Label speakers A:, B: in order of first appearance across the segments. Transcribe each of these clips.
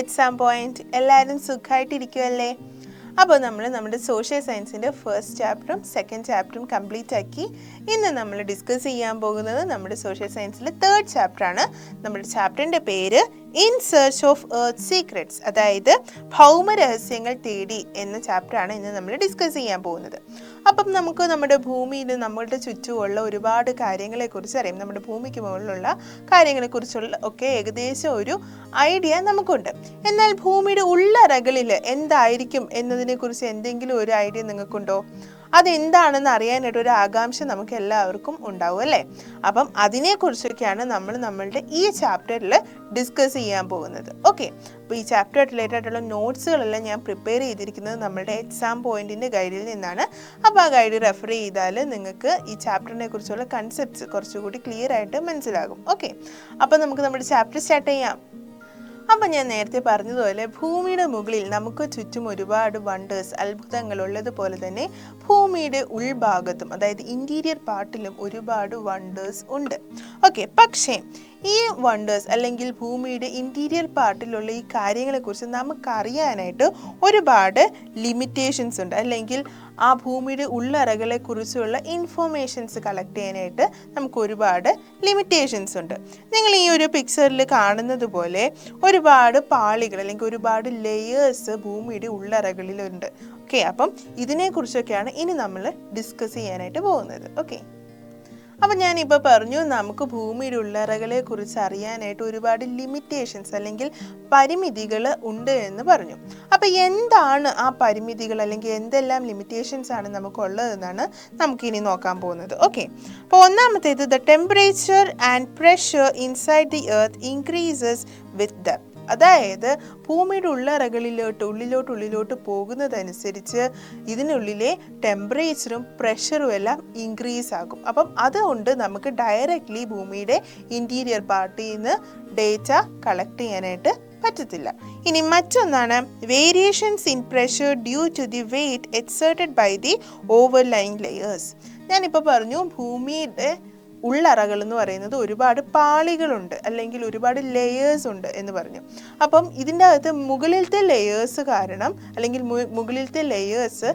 A: Exam point. എല്ലാവരും സുഖമായിട്ടിരിക്കുമല്ലേ? അപ്പോൾ നമ്മൾ നമ്മുടെ സോഷ്യൽ സയൻസിൻ്റെ ഫസ്റ്റ് ചാപ്റ്ററും സെക്കൻഡ് ചാപ്റ്ററും കംപ്ലീറ്റ് ആക്കി. ഇന്ന് നമ്മൾ ഡിസ്കസ് ചെയ്യാൻ പോകുന്നത് നമ്മുടെ സോഷ്യൽ സയൻസിലെ തേർഡ് ചാപ്റ്ററാണ്. നമ്മുടെ ചാപ്റ്ററിൻ്റെ പേര് in search of earth secrets, അതായത് ഭൗമരഹസ്യങ്ങൾ തേടി എന്ന ചാപ്റ്ററാണ് ഇന്ന് നമ്മൾ ഡിസ്കസ് ചെയ്യാൻ പോകുന്നത്. അപ്പം നമുക്ക് നമ്മുടെ ഭൂമിയിൽ നമ്മളുടെ ചുറ്റുമുള്ള ഒരുപാട് കാര്യങ്ങളെക്കുറിച്ച് അറിയാം. നമ്മുടെ ഭൂമിക്ക് മുകളിലുള്ള കാര്യങ്ങളെക്കുറിച്ചുള്ള ഒക്കെ ഏകദേശം ഒരു ഐഡിയ നമുക്കുണ്ട്. എന്നാൽ ഭൂമിയുടെ ഉള്ളറകളിൽ എന്തായിരിക്കും എന്നതിനെക്കുറിച്ച് എന്തെങ്കിലും ഒരു ഐഡിയ നിങ്ങൾക്കുണ്ടോ? അതെന്താണെന്ന് അറിയാനായിട്ട് ഒരു ആകാംക്ഷ നമുക്ക് എല്ലാവർക്കും ഉണ്ടാവും അല്ലേ? അപ്പം അതിനെക്കുറിച്ചൊക്കെയാണ് നമ്മൾ നമ്മളുടെ ഈ ചാപ്റ്ററിൽ ഡിസ്കസ് ചെയ്യാൻ പോകുന്നത്. ഓക്കെ, അപ്പോൾ ഈ ചാപ്റ്റർ റിലേറ്റഡ് ആയിട്ടുള്ള നോട്ട്സുകളെല്ലാം ഞാൻ പ്രിപ്പയർ ചെയ്തിരിക്കുന്നത് നമ്മുടെ എക്സാം പോയിന്റിൻ്റെ ഗൈഡിൽ നിന്നാണ്. അപ്പോൾ ആ ഗൈഡ് റെഫർ ചെയ്താൽ നിങ്ങൾക്ക് ഈ ചാപ്റ്ററിനെ കുറിച്ചുള്ള കൺസെപ്റ്റ്സ് കുറച്ചുകൂടി ക്ലിയർ ആയിട്ട് മനസ്സിലാകും. ഓക്കെ, അപ്പോൾ നമുക്ക് നമ്മുടെ ചാപ്റ്റർ സ്റ്റാർട്ട് ചെയ്യാം. അപ്പം ഞാൻ നേരത്തെ പറഞ്ഞതുപോലെ ഭൂമിയുടെ മുകളിൽ നമുക്ക് ചുറ്റും ഒരുപാട് വണ്ടേഴ്സ്, അത്ഭുതങ്ങൾ ഉള്ളതുപോലെ തന്നെ ഭൂമിയുടെ ഉൾഭാഗത്തും, അതായത് ഇൻറ്റീരിയർ പാർട്ടിലും ഒരുപാട് വണ്ടേഴ്സ് ഉണ്ട്. ഓക്കെ, പക്ഷേ ഈ വണ്ടേഴ്സ് അല്ലെങ്കിൽ ഭൂമിയുടെ ഇൻറ്റീരിയർ പാർട്ടിലുള്ള ഈ കാര്യങ്ങളെക്കുറിച്ച് നമുക്കറിയാനായിട്ട് ഒരുപാട് ലിമിറ്റേഷൻസ് ഉണ്ട്. അല്ലെങ്കിൽ ആ ഭൂമിയുടെ ഉള്ളറകളെക്കുറിച്ചുള്ള ഇൻഫോർമേഷൻസ് കളക്ട് ചെയ്യാനായിട്ട് നമുക്ക് ഒരുപാട് ലിമിറ്റേഷൻസ് ഉണ്ട്. നിങ്ങൾ ഈ ഒരു പിക്ചറിൽ കാണുന്നത് പോലെ ഒരുപാട് പാളികൾ അല്ലെങ്കിൽ ഒരുപാട് ലെയേഴ്സ് ഭൂമിയുടെ ഉള്ളറകളിലുണ്ട്. ഓക്കെ, അപ്പം ഇതിനെക്കുറിച്ചൊക്കെയാണ് ഇനി നമ്മൾ ഡിസ്കസ് ചെയ്യാനായിട്ട് പോകുന്നത്. ഓക്കെ, അപ്പം ഞാനിപ്പോൾ പറഞ്ഞു നമുക്ക് ഭൂമിയുടെ ഉള്ളറകളെ കുറിച്ച് അറിയാനായിട്ട് ഒരുപാട് ലിമിറ്റേഷൻസ് അല്ലെങ്കിൽ പരിമിതികൾ ഉണ്ട് എന്ന് പറഞ്ഞു. അപ്പം എന്താണ് ആ പരിമിതികൾ അല്ലെങ്കിൽ എന്തെല്ലാം ലിമിറ്റേഷൻസ് ആണ് നമുക്കുള്ളതെന്നാണ് നമുക്കിനി നോക്കാൻ പോകുന്നത്. ഓക്കെ, അപ്പോൾ ഒന്നാമത്തേത് the temperature and pressure inside the earth increases with depth. അതായത് ഭൂമിയുടെ ഉള്ളിലോട്ട് പോകുന്നതനുസരിച്ച് ഇതിനുള്ളിലെ ടെമ്പറേച്ചറും പ്രഷറും എല്ലാം ഇൻക്രീസ് ആകും. അപ്പം അതുകൊണ്ട് നമുക്ക് ഡയറക്റ്റ്ലി ഭൂമിയുടെ ഇൻറ്റീരിയർ പാർട്ടിൽ നിന്ന് ഡേറ്റ കളക്ട് ചെയ്യാനായിട്ട് പറ്റത്തില്ല. ഇനി മറ്റൊന്നാണ് variations in pressure due to the weight exerted by the overlying layers. ഞാനിപ്പോൾ പറഞ്ഞു ഭൂമിയുടെ ഉള്ളറകൾ എന്ന് പറയുന്നത് ഒരുപാട് പാളികളുണ്ട് അല്ലെങ്കിൽ ഒരുപാട് ലെയേഴ്സ് ഉണ്ട് എന്ന് പറഞ്ഞു. അപ്പം ഇതിൻ്റെ അകത്ത് മുകളിലത്തെ ലെയേഴ്സ് കാരണം അല്ലെങ്കിൽ മുകളിലത്തെ ലെയേഴ്സ്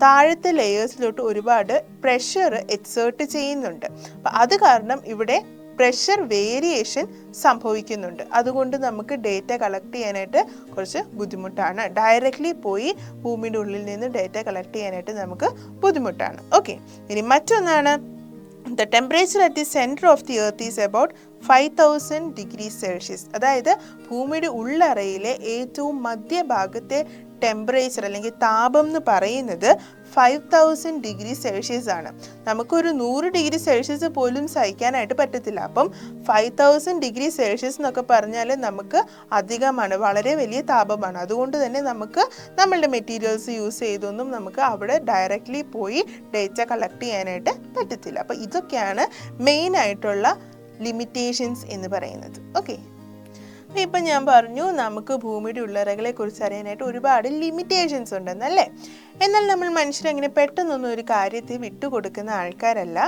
A: താഴത്തെ ലെയേഴ്സിലോട്ട് ഒരുപാട് പ്രഷർ എക്സേർട്ട് ചെയ്യുന്നുണ്ട്. അപ്പം അത് കാരണം ഇവിടെ പ്രഷർ വേരിയേഷൻ സംഭവിക്കുന്നുണ്ട്. അതുകൊണ്ട് നമുക്ക് ഡേറ്റ കളക്ട് ചെയ്യാനായിട്ട് കുറച്ച് ബുദ്ധിമുട്ടാണ്. ഡയറക്റ്റ്ലി പോയി ഭൂമിയുടെ ഉള്ളിൽ നിന്ന് ഡേറ്റ കളക്ട് ചെയ്യാനായിട്ട് നമുക്ക് ബുദ്ധിമുട്ടാണ്. ഓക്കെ, ഇനി മറ്റൊന്നാണ് the temperature at the center of the earth is about 5000 degrees Celsius. അതായത് ഭൂമിയുടെ ഉള്ളറയിലെ ഏറ്റവും മധ്യഭാഗത്തെ ടെമ്പറേച്ചർ അല്ലെങ്കിൽ താപം എന്ന് പറയുന്നത് 5000 ഡിഗ്രി സെൽഷ്യസ് ആണ്. നമുക്കൊരു 100 ഡിഗ്രി സെൽഷ്യസ് പോലും സഹിക്കാനായിട്ട് പറ്റത്തില്ല. അപ്പം 5000 ഡിഗ്രി സെൽഷ്യസ് എന്നൊക്കെ പറഞ്ഞാൽ നമുക്ക് അധികമാണ്, വളരെ വലിയ താപമാണ്. അതുകൊണ്ട് തന്നെ നമുക്ക് നമ്മളുടെ മെറ്റീരിയൽസ് യൂസ് ചെയ്തൊന്നും നമുക്ക് അവിടെ ഡയറക്റ്റ്ലി പോയി ഡേറ്റ കളക്ട് ചെയ്യാനായിട്ട് പറ്റത്തില്ല. അപ്പോൾ ഇതൊക്കെയാണ് മെയിനായിട്ടുള്ള ലിമിറ്റേഷൻസ് എന്ന് പറയുന്നത്. ഓക്കെ, ഇപ്പം ഞാൻ പറഞ്ഞു നമുക്ക് ഭൂമിയുടെ ഉള്ളറകളെ കുറിച്ച് അറിയാനായിട്ട് ഒരുപാട് ലിമിറ്റേഷൻസ് ഉണ്ടെന്നല്ലേ. എന്നാൽ നമ്മൾ മനുഷ്യരങ്ങനെ പെട്ടെന്നൊന്നും ഒരു കാര്യത്തെ വിട്ടുകൊടുക്കുന്ന ആൾക്കാരല്ല.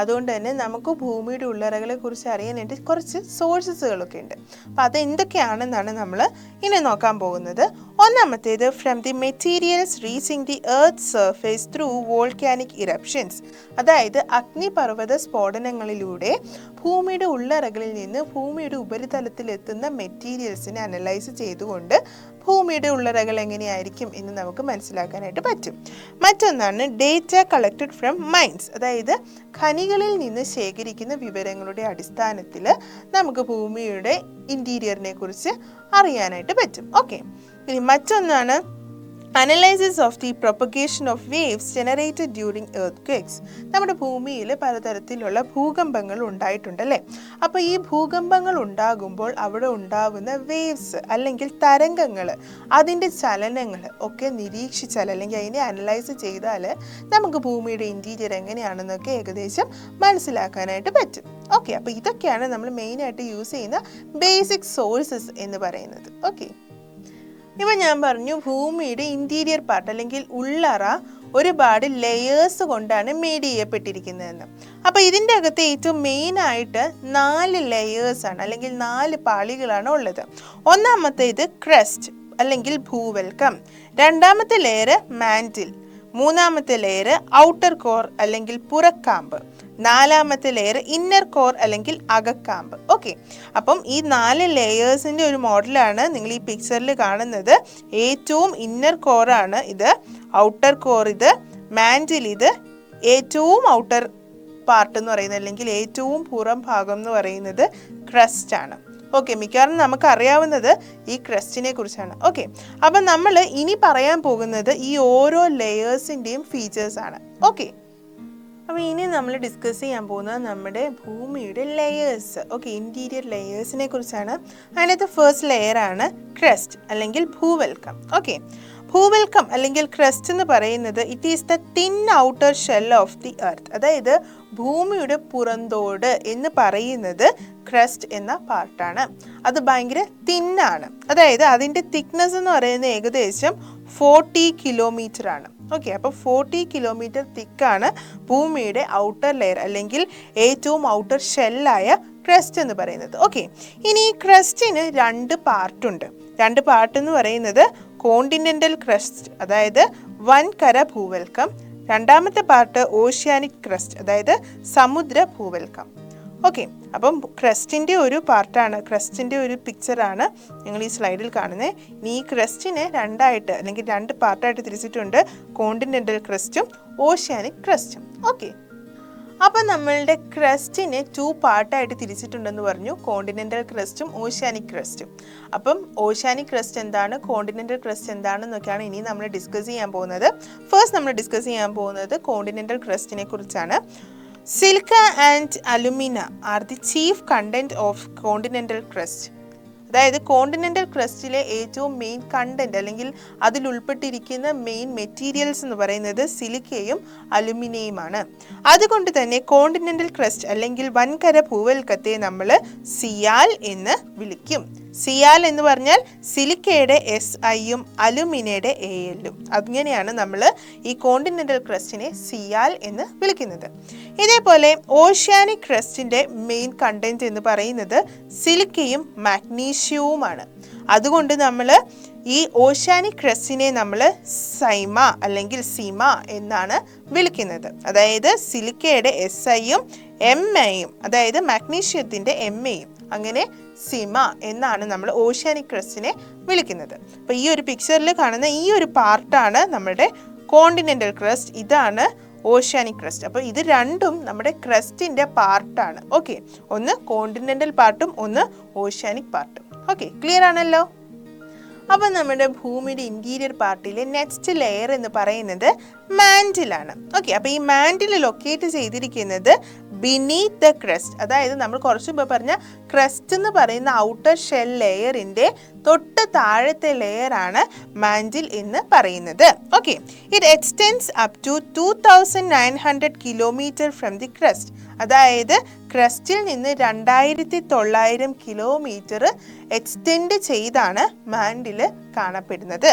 A: അതുകൊണ്ട് തന്നെ നമുക്ക് ഭൂമിയുടെ ഉള്ളറകളെ കുറിച്ച് അറിയാനായിട്ട് കുറച്ച് സോഴ്സസുകളൊക്കെ ഉണ്ട്. അപ്പം അതെന്തൊക്കെയാണെന്നാണ് നമ്മൾ ഇനി നോക്കാൻ പോകുന്നത്. ഒന്നാമത്തേത് from the materials reaching the earth surface through volcanic eruptions. അതായത് അഗ്നിപർവ്വത സ്ഫോടനങ്ങളിലൂടെ ഭൂമിയുടെ ഉള്ളറകളിൽ നിന്ന് ഭൂമിയുടെ ഉപരിതലത്തിലെത്തുന്ന മെറ്റീരിയൽസിനെ അനലൈസ് ചെയ്തുകൊണ്ട് ഭൂമിയുടെ ഉള്ളറകൾ എങ്ങനെയായിരിക്കും എന്ന് നമുക്ക് മനസ്സിലാക്കാനായിട്ട് പറ്റും. മറ്റൊന്നാണ് ഡേറ്റ കളക്റ്റഡ് ഫ്രം മൈൻസ്. അതായത് ഖനികളിൽ നിന്ന് ശേഖരിക്കുന്ന വിവരങ്ങളുടെ അടിസ്ഥാനത്തിൽ നമുക്ക് ഭൂമിയുടെ ഇൻറ്റീരിയറിനെ കുറിച്ച് അറിയാനായിട്ട് പറ്റും. ഓക്കെ, ഇനി മറ്റൊന്നാണ് analysis of the propagation of waves generated during earth. നമ്മുടെ ഭൂമിയിൽ പലതരത്തിലുള്ള ഭൂകമ്പങ്ങൾ ഉണ്ടായിട്ടുണ്ടല്ലേ. അപ്പോൾ ഈ ഭൂകമ്പങ്ങൾ ഉണ്ടാകുമ്പോൾ അവിടെ ഉണ്ടാകുന്ന വേവ്സ് അല്ലെങ്കിൽ തരംഗങ്ങൾ, അതിൻ്റെ ചലനങ്ങൾ ഒക്കെ നിരീക്ഷിച്ചാൽ അല്ലെങ്കിൽ അതിനെ അനലൈസ് ചെയ്താൽ നമുക്ക് ഭൂമിയുടെ ഇൻറ്റീരിയർ എങ്ങനെയാണെന്നൊക്കെ ഏകദേശം മനസ്സിലാക്കാനായിട്ട് പറ്റും. ഓക്കെ, അപ്പോൾ ഇതൊക്കെയാണ് നമ്മൾ മെയിനായിട്ട് യൂസ് ചെയ്യുന്ന ബേസിക് സോഴ്സസ് എന്ന് പറയുന്നത്. ഓക്കെ, ഇപ്പം ഞാൻ പറഞ്ഞു ഭൂമിയുടെ ഇൻറ്റീരിയർ പാർട്ട് അല്ലെങ്കിൽ ഉള്ളറ ഒരുപാട് ലെയേഴ്സ് കൊണ്ടാണ് മെയ്ഡ് ചെയ്യപ്പെട്ടിരിക്കുന്നതെന്ന്. അപ്പോൾ ഇതിൻ്റെ അകത്ത് ഏറ്റവും മെയിനായിട്ട് 4 ലെയേഴ്സാണ് അല്ലെങ്കിൽ 4 പാളികളാണ് ഉള്ളത്. ഒന്നാമത്തേത് ക്രസ്റ്റ് അല്ലെങ്കിൽ ഭൂവൽക്കം, രണ്ടാമത്തെ ലെയർ മാൻറ്റിൽ, മൂന്നാമത്തെ ലെയർ ഔട്ടർ കോർ അല്ലെങ്കിൽ പുറക്കാമ്പ്, നാലാമത്തെ ലെയർ ഇന്നർ കോർ അല്ലെങ്കിൽ അകക്കാമ്പ്. ഓക്കെ, അപ്പം ഈ 4 ലെയേഴ്സിൻ്റെ ഒരു മോഡലാണ് നിങ്ങൾ ഈ പിക്ചറിൽ കാണുന്നത്. ഏറ്റവും ഇന്നർ കോറാണ് ഇത്, ഔട്ടർ കോർ ഇത്, മാൻറ്റിൽ ഇത്, ഏറ്റവും ഔട്ടർ പാർട്ട് എന്ന് പറയുന്നത് അല്ലെങ്കിൽ ഏറ്റവും പുറം ഭാഗം എന്ന് പറയുന്നത് ക്രസ്റ്റ് ആണ്. ഓക്കെ, മിക്കവാറും നമുക്ക് അറിയാവുന്നത് ഈ ക്രസ്റ്റിനെ കുറിച്ചാണ്. ഓക്കെ, അപ്പം നമ്മൾ ഇനി പറയാൻ പോകുന്നത് ഈ ഓരോ ലെയേഴ്സിൻ്റെയും ഫീച്ചേഴ്സാണ്. ഓക്കെ, അപ്പോൾ ഇനി നമ്മൾ ഡിസ്കസ് ചെയ്യാൻ പോകുന്നത് നമ്മുടെ ഭൂമിയുടെ ലെയേഴ്സ്, ഓക്കെ, ഇൻറ്റീരിയർ ലെയേഴ്സിനെ കുറിച്ചാണ്. അതിനകത്ത് ഫസ്റ്റ് ലെയറാണ് ക്രസ്റ്റ് അല്ലെങ്കിൽ ഭൂവൽക്കം. ഓക്കെ, ഭൂവൽക്കം അല്ലെങ്കിൽ ക്രസ്റ്റ് എന്ന് പറയുന്നത് it is the thin outer shell of the earth. അതായത് ഭൂമിയുടെ പുറന്തോട് എന്ന് പറയുന്നത് ക്രസ്റ്റ് എന്ന പാർട്ടാണ്. അത് ഭയങ്കര തിന്നാണ്. അതായത് അതിൻ്റെ തിക്നെസ് എന്ന് പറയുന്നത് ഏകദേശം 40 കിലോമീറ്റർ ആണ്. ഓക്കെ, അപ്പോൾ 40 കിലോമീറ്റർ തിക്കാണ് ഭൂമിയുടെ ഔട്ടർ ലെയർ അല്ലെങ്കിൽ ഏറ്റവും ഔട്ടർ ഷെല്ലായ ക്രസ്റ്റ് എന്ന് പറയുന്നത്. ഓക്കെ, ഇനി ഈ ക്രസ്റ്റിന് 2 പാർട്ടുണ്ട്. 2 പാർട്ട് എന്ന് പറയുന്നത് കോണ്ടിനെൻ്റൽ ക്രസ്റ്റ് അതായത് വൻകര ഭൂവൽക്കം, രണ്ടാമത്തെ പാർട്ട് ഓഷ്യാനിക് ക്രസ്റ്റ് അതായത് സമുദ്ര ഭൂവൽക്കം. ഓക്കെ, അപ്പം ക്രസ്റ്റിൻ്റെ ഒരു പാർട്ടാണ്, ക്രസ്റ്റിൻ്റെ ഒരു പിക്ചറാണ് നിങ്ങൾ ഈ സ്ലൈഡിൽ കാണുന്നത്. ഇനി ഈ ക്രസ്റ്റിനെ 2 അല്ലെങ്കിൽ 2 പാർട്ടായിട്ട് തിരിച്ചിട്ടുണ്ട്, കോണ്ടിനെൻ്റൽ ക്രസ്റ്റും ഓഷ്യാനിക് ക്രസ്റ്റും. ഓക്കെ, അപ്പം നമ്മളുടെ ക്രസ്റ്റിനെ 2 പാർട്ടായിട്ട് തിരിച്ചിട്ടുണ്ടെന്ന് പറഞ്ഞു, കോണ്ടിനെൻ്റൽ ക്രസ്റ്റും ഓഷ്യാനിക് ക്രസ്റ്റും. അപ്പം ഓഷ്യാനിക് ക്രസ്റ്റ് എന്താണ്, കോണ്ടിനെൻ്റൽ ക്രസ്റ്റ് എന്താണെന്നൊക്കെയാണ് ഇനി നമ്മൾ ഡിസ്കസ് ചെയ്യാൻ പോകുന്നത്. ഫസ്റ്റ് നമ്മൾ ഡിസ്കസ് ചെയ്യാൻ പോകുന്നത് കോണ്ടിനെൻ്റൽ ക്രസ്റ്റിനെ കുറിച്ചാണ്. Silica and alumina are the chief content of continental crest. അതായത് കോണ്ടിനെൻ്റൽ ക്രസ്റ്റിലെ ഏറ്റവും മെയിൻ കണ്ടന്റ് അല്ലെങ്കിൽ അതിൽ ഉൾപ്പെട്ടിരിക്കുന്ന മെയിൻ മെറ്റീരിയൽസ് എന്ന് പറയുന്നത് സിലിക്കയും അലുമിനിയമാണ്. അതുകൊണ്ട് തന്നെ കോണ്ടിനെൻ്റൽ ക്രസ്റ്റ് അല്ലെങ്കിൽ വൻകര ഭൂവൽക്കത്തെ നമ്മൾ സിയാൽ എന്ന് വിളിക്കും. സിയാൽ എന്ന് പറഞ്ഞാൽ സിലിക്കയുടെ SIയും അലുമിനയുടെ ALഉം. അങ്ങനെയാണ് നമ്മൾ ഈ കോണ്ടിനെൻ്റൽ ക്രസ്റ്റിനെ സിയാൽ എന്ന് വിളിക്കുന്നത്. ഇതേപോലെ ഓഷ്യാനിക് ക്രസ്റ്റിൻ്റെ മെയിൻ കണ്ടന്റ് എന്ന് പറയുന്നത് സിലിക്കയും മാഗ്നീഷ്യവുമാണ്. അതുകൊണ്ട് നമ്മൾ ഈ ഓഷ്യാനിക് ക്രസ്റ്റിനെ നമ്മൾ സൈമ അല്ലെങ്കിൽ സിമ എന്നാണ് വിളിക്കുന്നത്. അതായത് സിലിക്കയുടെ SIയും MAയും അതായത് മാഗ്നീഷ്യത്തിൻ്റെ MAയും അങ്ങനെ സിമ എന്നാണ് നമ്മൾ ഓഷ്യാനിക് ക്രസ്റ്റിനെ വിളിക്കുന്നത്. അപ്പോൾ ഈ ഒരു പിക്ചറിൽ കാണുന്ന ഈ ഒരു പാർട്ടാണ് നമ്മുടെ കോണ്ടിനെൻ്റൽ ക്രസ്റ്റ്, ഇതാണ് ഓഷ്യാനിക് ക്രസ്റ്റ്. അപ്പോൾ ഇത് രണ്ടും നമ്മുടെ ക്രസ്റ്റിൻ്റെ പാർട്ടാണ്. ഓക്കെ, ഒന്ന് കോണ്ടിനെൻ്റൽ പാർട്ടും ഒന്ന് ഓഷ്യാനിക് പാർട്ടും. ഓക്കെ, ക്ലിയർ ആണല്ലോ. അപ്പം നമ്മുടെ ഭൂമിയുടെ ഇൻറ്റീരിയർ പാർട്ടിലെ നെക്സ്റ്റ് ലെയർ എന്ന് പറയുന്നത് മാൻറ്റിലാണ്. ഓക്കെ, അപ്പോൾ ഈ മാൻറ്റിൽ ലൊക്കേറ്റ് ചെയ്തിരിക്കുന്നത് ബിനീത്ത് ദ ക്രസ്റ്റ്, അതായത് നമ്മൾ കുറച്ച് മുമ്പ് പറഞ്ഞ ക്രസ്റ്റ് എന്ന് പറയുന്ന ഔട്ടർ ഷെൽ ലെയറിൻ്റെ തൊട്ട് താഴത്തെ ലെയറാണ് മാൻറ്റിൽ എന്ന് പറയുന്നത്. Okay, it extends up to 2900 kilometre from the crust. അതായത് ക്രസ്റ്റിൽ നിന്ന് 2900 കിലോമീറ്റർ എക്സ്റ്റെൻഡ് ചെയ്താണ് മാൻറ്റിൽ കാണപ്പെടുന്നത്.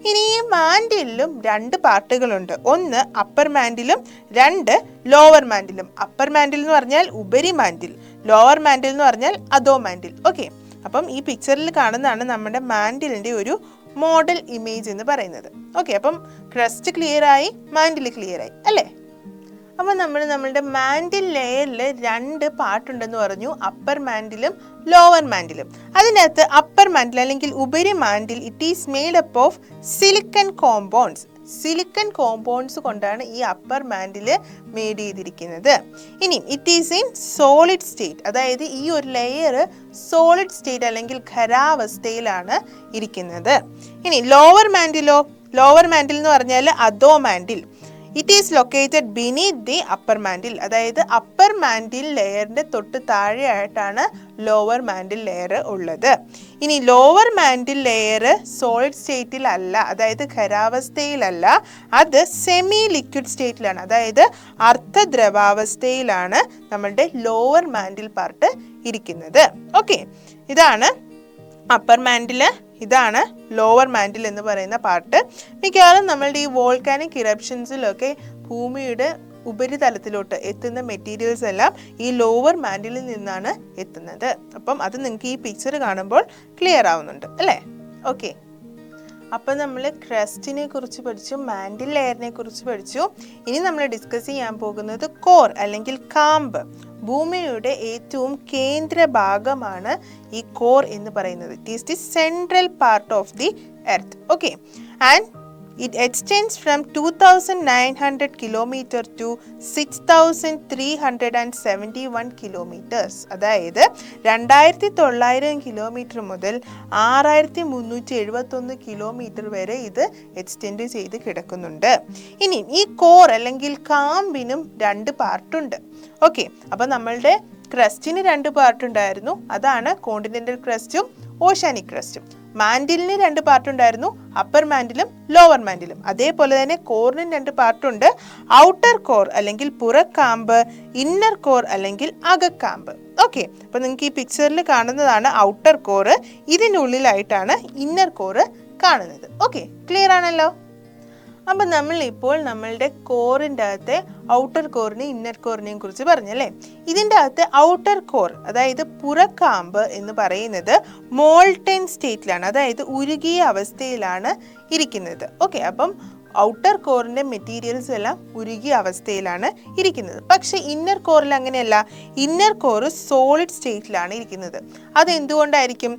A: ഇനി ഈ മാൻറ്റിലും 2 പാർട്ടുകളുണ്ട്. ഒന്ന് അപ്പർ മാൻറ്റിലും 2 ലോവർ മാൻറ്റിലും. അപ്പർ മാൻറ്റിൽ എന്ന് പറഞ്ഞാൽ ഉപരി മാൻറ്റിൽ, ലോവർ മാൻറ്റിൽ എന്ന് പറഞ്ഞാൽ അധോ മാൻറ്റിൽ. ഓക്കെ, അപ്പം ഈ പിക്ചറിൽ കാണുന്നതാണ് നമ്മുടെ മാൻറ്റിലിൻ്റെ ഒരു മോഡൽ ഇമേജ് എന്ന് പറയുന്നത്. ഓക്കെ, അപ്പം ക്രസ്റ്റ് ക്ലിയറായി, മാൻറ്റിൽ ക്ലിയറായി അല്ലേ. അപ്പോൾ നമ്മളുടെ മാൻറ്റിൽ ലെയറിൽ 2 പാർട്ടുണ്ടെന്ന് പറഞ്ഞു, അപ്പർ മാൻറ്റിലും ലോവർ മാൻറ്റിലും. അതിനകത്ത് അപ്പർ മാൻറ്റിൽ അല്ലെങ്കിൽ ഉപരി mantle it is made up of silicon compounds. Silicon compounds കൊണ്ടാണ് ഈ അപ്പർ മാൻറ്റിൽ മെയ്ഡ് ചെയ്തിരിക്കുന്നത്. ഇനി it is in solid state, അതായത് ഈ ഒരു ലെയർ സോളിഡ് സ്റ്റേറ്റ് അല്ലെങ്കിൽ ഖരാവസ്ഥയിലാണ് ഇരിക്കുന്നത്. ഇനി ലോവർ മാൻറ്റിലോ, ലോവർ മാൻറ്റിൽ എന്ന് പറഞ്ഞാൽ അധോ mantle, it is located beneath the upper mantle. അതായത് അപ്പർ മാൻറ്റിൽ ലെയറിൻ്റെ തൊട്ട് താഴെയായിട്ടാണ് ലോവർ മാൻറ്റിൽ ലെയർ ഉള്ളത്. ഇനി ലോവർ മാൻറ്റിൽ ലെയർ സോളിഡ് സ്റ്റേറ്റിലല്ല, അതായത് ഖരാവസ്ഥയിലല്ല, അത് സെമി ലിക്വിഡ് സ്റ്റേറ്റിലാണ്, അതായത് അർദ്ധദ്രവാവസ്ഥയിലാണ് നമ്മളുടെ ലോവർ മാൻറ്റിൽ പാർട്ട് ഇരിക്കുന്നത്. ഓക്കെ, ഇതാണ് അപ്പർ മാൻറ്റിൽ, ഇതാണ് ലോവർ മാൻഡിൽ എന്ന് പറയുന്ന പാർട്ട്. മിക്കവാറും നമ്മളുടെ ഈ വോൾക്കാനിക് ഇറപ്ഷൻസിലൊക്കെ ഭൂമിയുടെ ഉപരിതലത്തിലോട്ട് എത്തുന്ന മെറ്റീരിയൽസ് എല്ലാം ഈ ലോവർ മാൻഡിലിൽ നിന്നാണ് എത്തുന്നത്. അപ്പം അത് നിങ്ങൾക്ക് ഈ പിക്ചർ കാണുമ്പോൾ ക്ലിയർ ആവുന്നുണ്ട് അല്ലേ? ഓക്കെ, അപ്പം നമ്മൾ ക്രസ്റ്റിനെ കുറിച്ച് പഠിച്ചു, മാൻഡിൽ ലെയറിനെ കുറിച്ച് പഠിച്ചു. ഇനി നമ്മൾ ഡിസ്കസ് ചെയ്യാൻ പോകുന്നത് കോർ അല്ലെങ്കിൽ കാമ്പ്. ഭൂമിയുടെ ഏറ്റവും കേന്ദ്ര ഭാഗമാണ് ഈ കോർ എന്ന് പറയുന്നത്. It is the central part of the earth. Okay, and it extends from 2,900 kilometer to 6,371 kilometers. അതായത് 2,900 കിലോമീറ്റർ മുതൽ 6,371 കിലോമീറ്റർ വരെ ഇത് എക്സ്റ്റെൻഡ് ചെയ്ത് കിടക്കുന്നുണ്ട്. ഇനി ഈ കോർ അല്ലെങ്കിൽ കാമ്പിനും 2 പാർട്ടുണ്ട്. ഓക്കെ, അപ്പം നമ്മളുടെ ക്രസ്റ്റിന് 2 പാർട്ടുണ്ടായിരുന്നു. അതാണ് കോണ്ടിനെന്റൽ ക്രസ്റ്റും ഓഷ്യാനിക് ക്രസ്റ്റും. മാൻഡിലിന് 2 പാർട്ടുണ്ടായിരുന്നു, അപ്പർ മാൻഡിലും ലോവർ മാൻഡിലും. അതേപോലെ തന്നെ കോറിനും 2 പാർട്ടുണ്ട്, ഔട്ടർ കോർ അല്ലെങ്കിൽ പുറക്കാമ്പ്, ഇന്നർ കോർ അല്ലെങ്കിൽ അകക്കാമ്പ്. ഓക്കെ, അപ്പോൾ നിങ്ങൾക്ക് ഈ പിക്ചറിൽ കാണുന്നതാണ് ഔട്ടർ കോറ്, ഇതിനുള്ളിലായിട്ടാണ് ഇന്നർ കോറ് കാണുന്നത്. ഓക്കെ, ക്ലിയർ ആണല്ലോ? അപ്പം നമ്മളിപ്പോൾ നമ്മളുടെ കോറിൻ്റെ അകത്തെ ഔട്ടർ കോറിനെയും ഇന്നർ കോറിനെയും കുറിച്ച് പറഞ്ഞല്ലേ. ഇതിൻ്റെ അകത്ത് ഔട്ടർ കോർ അതായത് പുറക്കാമ്പ് എന്ന് പറയുന്നത് മോൾട്ടൻ സ്റ്റേറ്റിലാണ്, അതായത് ഉരുകിയ അവസ്ഥയിലാണ് ഇരിക്കുന്നത്. ഓക്കെ, അപ്പം ഔട്ടർ കോറിൻ്റെ മെറ്റീരിയൽസ് എല്ലാം ഉരുകിയ അവസ്ഥയിലാണ് ഇരിക്കുന്നത്. പക്ഷേ ഇന്നർ കോറിൽ അങ്ങനെയല്ല, ഇന്നർ കോർ സോളിഡ് സ്റ്റേറ്റിലാണ് ഇരിക്കുന്നത്. അതെന്തുകൊണ്ടായിരിക്കും?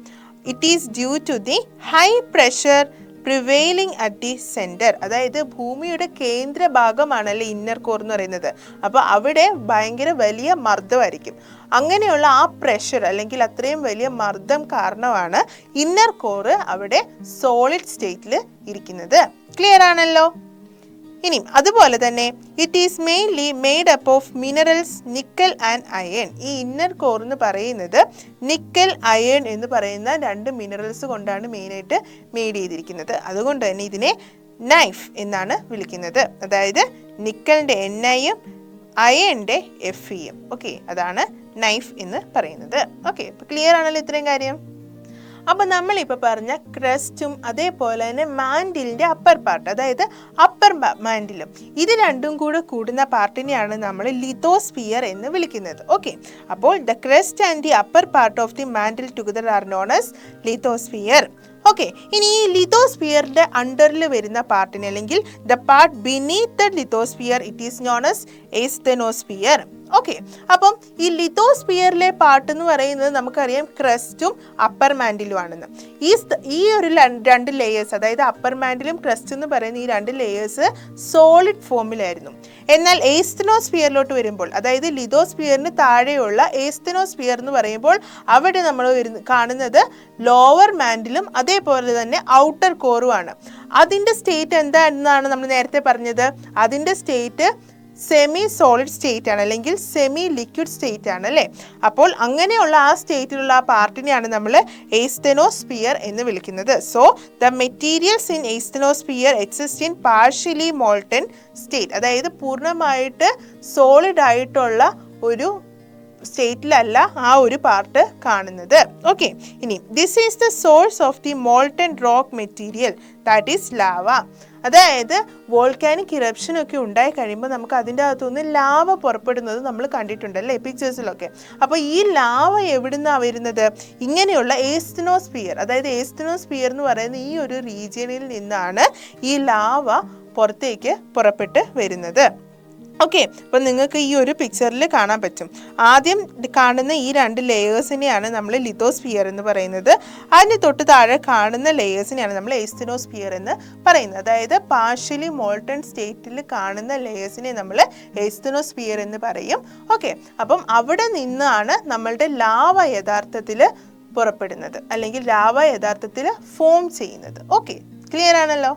A: It is due to the high pressure prevailing at the centre. അതായത് ഭൂമിയുടെ കേന്ദ്ര ഭാഗമാണല്ലോ ഇന്നർ കോർ എന്ന് പറയുന്നത്. അപ്പോൾ അവിടെ ഭയങ്കര വലിയ മർദ്ദമായിരിക്കും. അങ്ങനെയുള്ള ആ പ്രഷർ അല്ലെങ്കിൽ അത്രയും വലിയ മർദ്ദം കാരണമാണ് ഇന്നർ കോറ് അവിടെ സോളിഡ് സ്റ്റേറ്റിൽ ഇരിക്കുന്നത്. ക്ലിയർ ആണല്ലോ? ഇനി അതുപോലെ തന്നെ it is mainly made up of minerals nickel and iron. ഈ ഇന്നർ കോർ എന്ന് പറയുന്നത് നിക്കൽ അയൺ എന്ന് പറയുന്ന 2 മിനറൽസ് കൊണ്ടാണ് മെയിനായിട്ട് മെയ്ഡ് ചെയ്തിരിക്കുന്നത്. അതുകൊണ്ട് തന്നെ ഇതിനെ നൈഫ് എന്നാണ് വിളിക്കുന്നത്. അതായത് നിക്കലിൻ്റെ Niയും അയണിൻ്റെ Fe. ഓക്കെ, അതാണ് നൈഫ് എന്ന് പറയുന്നത്. ഓക്കെ, അപ്പോൾ ക്ലിയർ ആണല്ലോ ഇത്രയും കാര്യം? അപ്പം നമ്മളിപ്പോൾ പറഞ്ഞ ക്രസ്റ്റും അതേപോലെ തന്നെ മാൻഡിലിൻ്റെ അപ്പർ പാർട്ട് അതായത് അപ്പർ മാൻഡിലും ഇത് 2ഉം കൂടെ കൂടുന്ന പാർട്ടിനെയാണ് നമ്മൾ ലിത്തോസ്ഫിയർ എന്ന് വിളിക്കുന്നത്. ഓക്കെ, അപ്പോൾ the crust and the upper part of the mantle together are known as lithosphere. Okay, ഇനി ഈ ലിത്തോസ്ഫിയറിൻ്റെ അണ്ടറിൽ വരുന്ന പാർട്ടിനെ അല്ലെങ്കിൽ the part beneath the lithosphere it is known as asthenosphere. Okay, അപ്പം ഈ ലിത്തോസ്ഫിയറിലെ പാർട്ട് എന്ന് പറയുന്നത് നമുക്കറിയാം ക്രസ്റ്റും അപ്പർ മാൻഡിലും ആണെന്ന്. ഈ ഒരു 2 ലെയേഴ്സ് അതായത് അപ്പർ മാൻഡിലും ക്രസ്റ്റ് എന്ന് പറയുന്ന ഈ 2 ലെയേഴ്സ് സോളിഡ് ഫോമിലായിരുന്നു. എന്നാൽ എസ്തെനോസ്ഫിയറിലോട്ട് വരുമ്പോൾ അതായത് ലിത്തോസ്ഫിയറിന് താഴെയുള്ള എസ്തെനോസ്ഫിയർ എന്ന് പറയുമ്പോൾ അവിടെ നമ്മൾ കാണുന്നത് ലോവർ മാൻഡിലും അതേപോലെ തന്നെ ഔട്ടർ കോറുമാണ്. അതിൻ്റെ സ്റ്റേറ്റ് എന്താണെന്നാണ് നമ്മൾ നേരത്തെ പറഞ്ഞത്? അതിൻ്റെ സ്റ്റേറ്റ് സെമി സോളിഡ് സ്റ്റേറ്റ് ആണ് അല്ലെങ്കിൽ സെമി ലിക്വിഡ് സ്റ്റേറ്റ് ആണ് അല്ലേ. അപ്പോൾ അങ്ങനെയുള്ള ആ സ്റ്റേറ്റിലുള്ള ആ പാർട്ടിനെയാണ് നമ്മൾ എസ്തെനോസ്ഫിയർ എന്ന് വിളിക്കുന്നത്. So the materials in asthenosphere exist in partially molten state. അതായത് പൂർണ്ണമായിട്ട് സോളിഡ് ആയിട്ടുള്ള ഒരു സ്റ്റേറ്റിലല്ല ആ ഒരു പാർട്ട് കാണുന്നത്. ഓക്കെ, ഇനി this is the source of the molten rock material that is lava. അതായത് വോൾക്കാനിക് ഇറപ്ഷൻ ഒക്കെ ഉണ്ടായി കഴിയുമ്പോൾ നമുക്ക് അതിൻ്റെ അകത്തുനിന്ന് ലാവ പുറപ്പെടുന്നത് നമ്മൾ കണ്ടിട്ടുണ്ടല്ലേ പിക്ചേഴ്സിലൊക്കെ. അപ്പോൾ ഈ ലാവ എവിടുന്നാണ് വരുന്നത്? ഇങ്ങനെയുള്ള എസ്തെനോസ്ഫിയർ അതായത് എസ്തെനോസ്ഫിയർ എന്ന് പറയുന്ന ഈ ഒരു റീജിയനിൽ നിന്നാണ് ഈ ലാവ പുറത്തേക്ക് പുറപ്പെട്ട് വരുന്നത്. ഓക്കെ, അപ്പം നിങ്ങൾക്ക് ഈ ഒരു പിക്ചറിൽ കാണാൻ പറ്റും. ആദ്യം കാണുന്ന ഈ 2 ലെയേഴ്സിനെയാണ് നമ്മൾ ലിത്തോസ്ഫിയർ എന്ന് പറയുന്നത്. അതിന് തൊട്ട് താഴെ കാണുന്ന ലെയേഴ്സിനെയാണ് നമ്മൾ എസ്തെനോസ്ഫിയർ എന്ന് പറയുന്നത്. അതായത് പാർഷ്യലി മോൾട്ടൺ സ്റ്റേറ്റിൽ കാണുന്ന ലെയേഴ്സിനെ നമ്മൾ എസ്തെനോസ്ഫിയർ എന്ന് പറയും. ഓക്കെ, അപ്പം അവിടെ നിന്നാണ് നമ്മളുടെ ലാവ യഥാർത്ഥത്തിൽ പുറപ്പെടുന്നത് അല്ലെങ്കിൽ ലാവ യഥാർത്ഥത്തിൽ ഫോം ചെയ്യുന്നത്. ഓക്കെ, ക്ലിയർ ആണല്ലോ?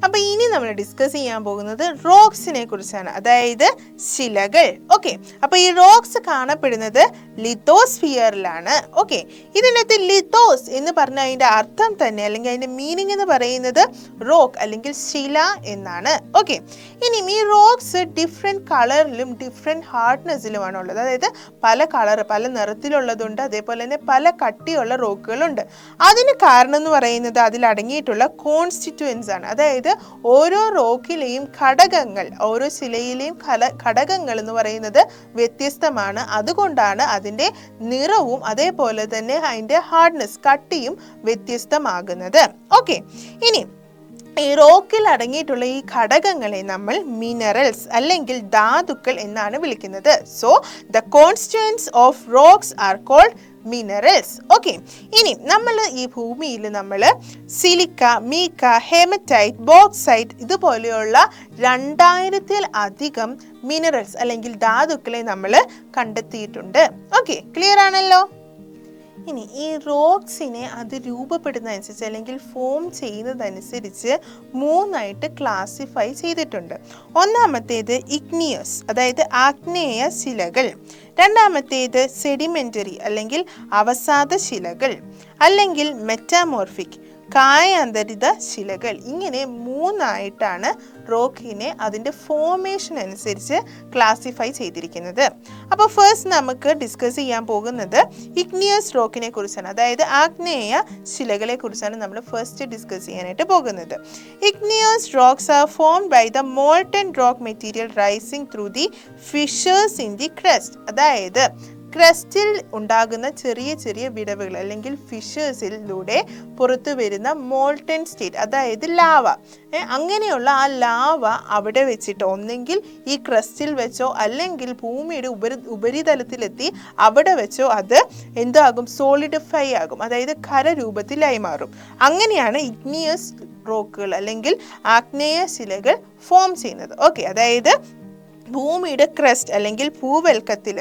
A: അപ്പോൾ ഇനി നമ്മൾ ഡിസ്കസ് ചെയ്യാൻ പോകുന്നത് റോക്സിനെ കുറിച്ചാണ്, അതായത് ശിലകൾ. ഓക്കെ, അപ്പോൾ ഈ റോക്സ് കാണപ്പെടുന്നത് ലിത്തോസ്ഫിയറിലാണ്. ഓക്കെ, ഇതിനകത്ത് ലിത്തോസ് എന്ന് പറഞ്ഞാൽ അതിൻ്റെ അർത്ഥം തന്നെ അല്ലെങ്കിൽ അതിൻ്റെ മീനിങ് എന്ന് പറയുന്നത് റോക്ക് അല്ലെങ്കിൽ ശില എന്നാണ്. ഓക്കെ, ഇനി ഈ റോക്സ് ഡിഫറെൻറ്റ് കളറിലും ഡിഫറെൻറ്റ് ഹാർഡ്നെസ്സിലുമാണ് ഉള്ളത്. അതായത് പല കളർ, പല നിറത്തിലുള്ളതുണ്ട്, അതേപോലെ തന്നെ പല കട്ടിയുള്ള റോക്കുകളുണ്ട്. അതിന് കാരണം എന്ന് പറയുന്നത് അതിലടങ്ങിയിട്ടുള്ള കോൺസ്റ്റിറ്റ്യുവൻസ് ആണ്. അതായത് ഓരോ റോക്കിലെയും ഘടകങ്ങൾ, ഓരോ ശിലയിലെയും ഘടകങ്ങൾ എന്ന് പറയുന്നത് വ്യത്യസ്തമാണ്. അതുകൊണ്ടാണ് അതിൻ്റെ നിറവും അതേപോലെ തന്നെ അതിൻ്റെ ഹാർഡ്നെസ്, കട്ടിയും വ്യത്യസ്തമാകുന്നത്. ഓക്കെ, ഇനി ഈ റോക്കിൽ അടങ്ങിയിട്ടുള്ള ഈ ഘടകങ്ങളെ നമ്മൾ മിനറൽസ് അല്ലെങ്കിൽ ധാതുക്കൾ എന്നാണ് വിളിക്കുന്നത്. So the constituents of rocks are called minerals. Okay, ഇനി നമ്മൾ ഈ ഭൂമിയിൽ നമ്മൾ സിലിക്ക, മീക്ക, ഹെമറ്റൈറ്റ്, ബോക്സൈറ്റ് ഇതുപോലെയുള്ള 2000-ൽ-അധികം മിനറൽസ് അല്ലെങ്കിൽ ധാതുക്കളെ നമ്മൾ കണ്ടെത്തിയിട്ടുണ്ട്. ഓക്കെ, ക്ലിയർ ആണല്ലോ? ഇനി ഈ റോക്സിനെ അത് രൂപപ്പെടുന്നതനുസരിച്ച് അല്ലെങ്കിൽ ഫോം ചെയ്യുന്നതനുസരിച്ച് 3ആയിട്ട് ക്ലാസിഫൈ ചെയ്തിട്ടുണ്ട്. ഒന്നാമത്തേത് ഇഗ്നിയസ്, അതായത് ആഗ്നേയ ശിലകൾ. രണ്ടാമത്തേത് സെഡിമെൻ്ററി അല്ലെങ്കിൽ അവസാദ ശിലകൾ, അല്ലെങ്കിൽ മെറ്റാമോർഫിക് കായാന്തരിത ശിലകൾ. ഇങ്ങനെ 3ആയിട്ടാണ് റോക്കിനെ അതിൻ്റെ ഫോർമേഷൻ അനുസരിച്ച് ക്ലാസിഫൈ ചെയ്തിരിക്കുന്നത്. അപ്പോൾ ഫസ്റ്റ് നമുക്ക് ഡിസ്കസ് ചെയ്യാൻ പോകുന്നത് ഇഗ്നിയസ് റോക്കിനെ കുറിച്ചാണ്, അതായത് ആഗ്നേയ ശിലകളെ കുറിച്ചാണ് നമ്മൾ ഫസ്റ്റ് ഡിസ്കസ് ചെയ്യാനായിട്ട് പോകുന്നത്. Igneous rocks are formed by the molten rock material rising through the fissures in the crust. അതായത് ക്രസ്റ്റിൽ ഉണ്ടാകുന്ന ചെറിയ ചെറിയ വിടവുകൾ അല്ലെങ്കിൽ ഫിഷേഴ്സിലൂടെ പുറത്തു വരുന്ന മോൾട്ടൻ സ്റ്റേറ്റ്, അതായത് ലാവ. അങ്ങനെയുള്ള ആ ലാവ അവിടെ വെച്ചിട്ട് ഒന്നെങ്കിൽ ഈ ക്രസ്റ്റിൽ വെച്ചോ അല്ലെങ്കിൽ ഭൂമിയുടെ ഉപരിതലത്തിലെത്തി അവിടെ വെച്ചോ അത് എന്താകും, സോളിഡിഫൈ ആകും, അതായത് ഖരരൂപത്തിലായി മാറും. അങ്ങനെയാണ് ഇഗ്നിയസ് റോക്കുകൾ അല്ലെങ്കിൽ ആഗ്നേയ ശിലകൾ ഫോം ചെയ്യുന്നത്. ഓക്കെ, അതായത് ഭൂമിയുടെ ക്രസ്റ്റ് അല്ലെങ്കിൽ ഭൂവൽക്കത്തിൽ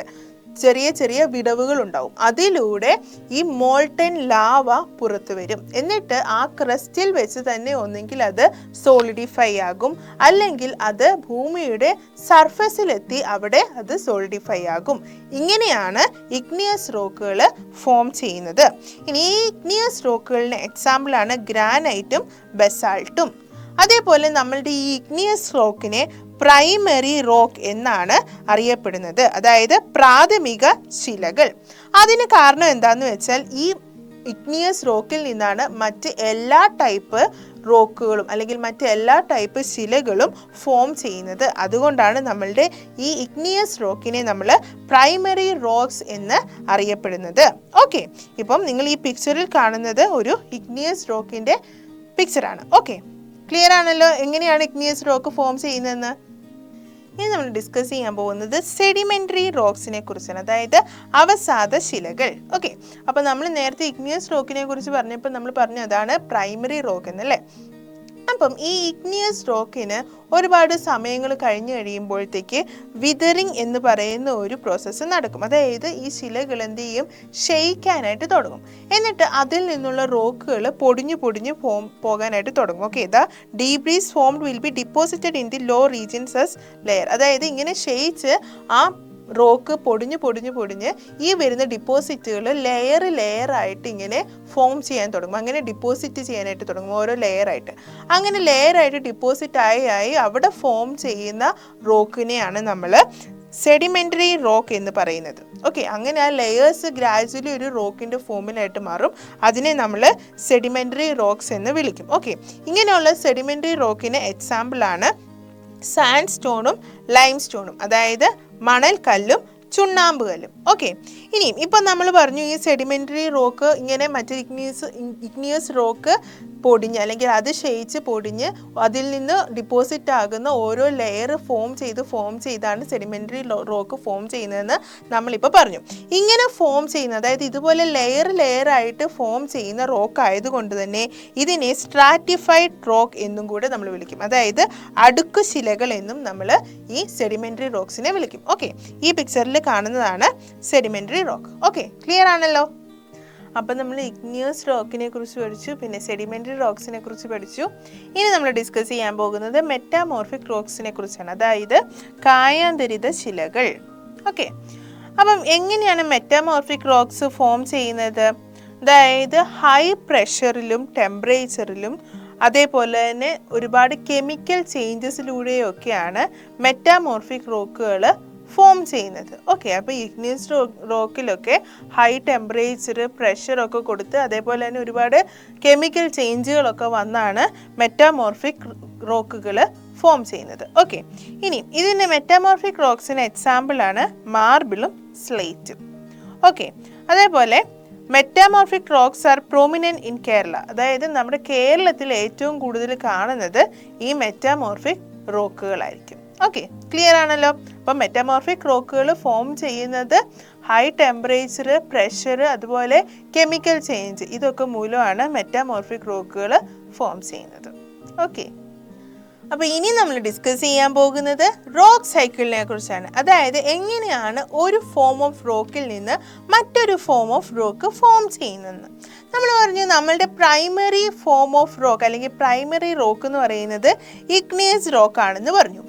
A: ചെറിയ ചെറിയ വിടവുകൾ ഉണ്ടാവും, അതിലൂടെ ഈ മോൾട്ടൻ ലാവ പുറത്തു വരും. എന്നിട്ട് ആ ക്രസ്റ്റിൽ വെച്ച് തന്നെ ഒന്നെങ്കിൽ അത് സോളിഡിഫൈ ആകും, അല്ലെങ്കിൽ അത് ഭൂമിയുടെ സർഫസിലെത്തി അവിടെ അത് സോളിഡിഫൈ ആകും. ഇങ്ങനെയാണ് ഇഗ്നിയസ് റോക്കുകൾ ഫോം ചെയ്യുന്നത്. ഇനി ഈ ഇഗ്നിയസ് റോക്കുകളിന് എക്സാമ്പിളാണ് ഗ്രാനൈറ്റും ബസാൾട്ടും. അതേപോലെ നമ്മളുടെ ഈ ഇഗ്നിയസ് റോക്കിനെ പ്രൈമറി റോക്ക് എന്നാണ് അറിയപ്പെടുന്നത്, അതായത് പ്രാഥമിക ശിലകൾ. അതിന് കാരണം എന്താണെന്ന് വെച്ചാൽ ഈ ഇഗ്നിയസ് റോക്കിൽ നിന്നാണ് മറ്റ് എല്ലാ ടൈപ്പ് റോക്കുകളും അല്ലെങ്കിൽ മറ്റ് എല്ലാ ടൈപ്പ് ശിലകളും ഫോം ചെയ്യുന്നത്. അതുകൊണ്ടാണ് നമ്മളുടെ ഈ ഇഗ്നിയസ് റോക്കിനെ നമ്മൾ പ്രൈമറി റോക്സ് എന്ന് അറിയപ്പെടുന്നത്. ഓക്കെ, ഇപ്പം നിങ്ങൾ ഈ പിക്ചറിൽ കാണുന്നത് ഒരു ഇഗ്നിയസ് റോക്കിൻ്റെ പിക്ചറാണ്. ഓക്കെ, ക്ലിയർ ആണല്ലോ എങ്ങനെയാണ് ഇഗ്നിയസ് റോക്ക് ഫോം ചെയ്യുന്നതെന്ന്? ഇനി നമ്മൾ ഡിസ്കസ് ചെയ്യാൻ പോകുന്നത് സെഡിമെൻ്ററി റോക്സിനെ കുറിച്ചാണ്, അതായത് അവസാദ ശിലകൾ. ഓക്കെ, അപ്പോൾ നമ്മൾ നേരത്തെ ഇഗ്നിയസ് റോക്കിനെ കുറിച്ച് പറഞ്ഞപ്പോൾ നമ്മൾ പറഞ്ഞു അതാണ് പ്രൈമറി റോക്ക് എന്നല്ലേ. അപ്പം ഈ ഇഗ്നിയസ് റോക്കിന് ഒരുപാട് സമയങ്ങൾ കഴിഞ്ഞ് കഴിയുമ്പോഴത്തേക്ക് വിതറിങ് എന്ന് പറയുന്ന ഒരു പ്രോസസ്സ് നടക്കും. അതായത് ഈ ശിലകൾ എന്ത് ചെയ്യും, ക്ഷയിക്കാനായിട്ട് തുടങ്ങും. എന്നിട്ട് അതിൽ നിന്നുള്ള റോക്കുകൾ പൊടിഞ്ഞു പോകാനായിട്ട് തുടങ്ങും. Okay, the debris formed will be deposited in the low regions as layer. അതായത് ഇങ്ങനെ ക്ഷയിച്ച് ആ റോക്ക് പൊടിഞ്ഞ് ഈ വരുന്ന ഡിപ്പോസിറ്റുകൾ ലെയറായിട്ട് ഇങ്ങനെ ഫോം ചെയ്യാൻ തുടങ്ങും. അങ്ങനെ ഡിപ്പോസിറ്റ് ചെയ്യാനായിട്ട് തുടങ്ങും ഓരോ ലെയറായിട്ട്. അങ്ങനെ ലെയറായിട്ട് ഡിപ്പോസിറ്റ് ആയി അവിടെ ഫോം ചെയ്യുന്ന റോക്കിനെയാണ് നമ്മൾ സെഡിമെൻ്ററി റോക്ക് എന്ന് പറയുന്നത്. ഓക്കെ, അങ്ങനെ ആ ലെയേഴ്സ് ഗ്രാജുവലി ഒരു റോക്കിൻ്റെ ഫോമിലായിട്ട് മാറും. അതിനെ നമ്മൾ സെഡിമെൻ്ററി റോക്സ് എന്ന് വിളിക്കും. ഓക്കെ, ഇങ്ങനെയുള്ള സെഡിമെൻ്ററി റോക്കിന് എക്സാമ്പിളാണ് സാൻഡ് സ്റ്റോണും ലൈം സ്റ്റോണും, അതായത് മണൽക്കല്ലും ചുണ്ണാമ്പ് കല്ലും. ഓക്കെ, ഇനിയും ഇപ്പം നമ്മൾ പറഞ്ഞു ഈ സെഡിമെൻ്ററി റോക്ക് ഇങ്ങനെ മറ്റേ ഇഗ്നിയസ് റോക്ക് പൊടിഞ്ഞ് അല്ലെങ്കിൽ അത് ക്ഷയിച്ച് പൊടിഞ്ഞ് അതിൽ നിന്ന് ഡിപ്പോസിറ്റ് ആകുന്ന ഓരോ ലെയർ ഫോം ചെയ്താണ് സെഡിമെൻ്ററി റോക്ക് ഫോം ചെയ്യുന്നതെന്ന് നമ്മളിപ്പോൾ പറഞ്ഞു. ഇങ്ങനെ ഫോം ചെയ്യുന്ന, അതായത് ഇതുപോലെ ലെയറായിട്ട് ഫോം ചെയ്യുന്ന റോക്ക് ആയതുകൊണ്ട് തന്നെ ഇതിനെ സ്ട്രാറ്റിഫൈഡ് റോക്ക് എന്നും കൂടെ നമ്മൾ വിളിക്കും. അതായത് അടുക്കു ശിലകൾ എന്നും നമ്മൾ ഈ സെഡിമെൻ്ററി റോക്സിനെ വിളിക്കും. ഓക്കെ, ഈ പിക്ചറിൽ കാണുന്നതാണ് സെഡിമെൻ്ററി റോക്ക്. ഓക്കെ, ക്ലിയർ ആണല്ലോ? അപ്പം നമ്മൾ ഇഗ്നിയസ് റോക്കിനെ കുറിച്ച് പഠിച്ചു, പിന്നെ സെഡിമെൻ്ററി റോക്സിനെ കുറിച്ച് പഠിച്ചു. ഇനി നമ്മൾ ഡിസ്കസ് ചെയ്യാൻ പോകുന്നത് മെറ്റാമോർഫിക് റോക്സിനെ കുറിച്ചാണ്, അതായത് കായാന്തരിത ശിലകൾ. ഓക്കെ, അപ്പം എങ്ങനെയാണ് മെറ്റാമോർഫിക് റോക്സ് ഫോം ചെയ്യുന്നത്? അതായത് ഹൈ പ്രഷറിലും ടെമ്പറേച്ചറിലും അതേപോലെ തന്നെ ഒരുപാട് കെമിക്കൽ ചേഞ്ചസിലൂടെയൊക്കെയാണ് മെറ്റാമോർഫിക് റോക്കുകൾ ഫോം ചെയ്യുന്നത്. ഓക്കെ, അപ്പോൾ ഇഗ്നിയസ് റോക്കിലൊക്കെ ഹൈ ടെമ്പറേച്ചർ പ്രഷറൊക്കെ കൊടുത്ത് അതേപോലെ തന്നെ ഒരുപാട് കെമിക്കൽ ചേഞ്ചുകളൊക്കെ വന്നാണ് മെറ്റാമോർഫിക് റോക്കുകൾ ഫോം ചെയ്യുന്നത്. ഓക്കെ, ഇനി ഇതിൻ്റെ മെറ്റാമോർഫിക് റോക്സിന് എക്സാമ്പിളാണ് മാർബിളും സ്ലേറ്റും. ഓക്കെ, അതേപോലെ metamorphic rocks R prominent in Kerala, അതായത് നമ്മുടെ കേരളത്തിൽ ഏറ്റവും കൂടുതൽ കാണുന്നത് ഈ മെറ്റാമോർഫിക് റോക്കുകളായിരിക്കും. ഓക്കെ, ക്ലിയർ ആണല്ലോ. അപ്പം മെറ്റാമോർഫിക് റോക്കുകൾ ഫോം ചെയ്യുന്നത് ഹൈ ടെമ്പറേച്ചർ, പ്രഷർ, അതുപോലെ കെമിക്കൽ ചേഞ്ച്, ഇതൊക്കെ മൂലമാണ് മെറ്റാമോർഫിക് റോക്കുകൾ ഫോം ചെയ്യുന്നത്. ഓക്കെ, അപ്പോൾ ഇനി നമ്മൾ ഡിസ്കസ് ചെയ്യാൻ പോകുന്നത് റോക്ക് സൈക്കിളിനെ കുറിച്ചാണ്. അതായത് എങ്ങനെയാണ് ഒരു ഫോം ഓഫ് റോക്കിൽ നിന്ന് മറ്റൊരു ഫോം ഓഫ് റോക്ക് ഫോം ചെയ്യുന്നതെന്ന്. നമ്മൾ പറഞ്ഞു നമ്മളുടെ പ്രൈമറി ഫോം ഓഫ് റോക്ക് അല്ലെങ്കിൽ പ്രൈമറി റോക്ക് എന്ന് പറയുന്നത് ഇഗ്നിയസ് റോക്ക് ആണെന്ന് പറഞ്ഞു.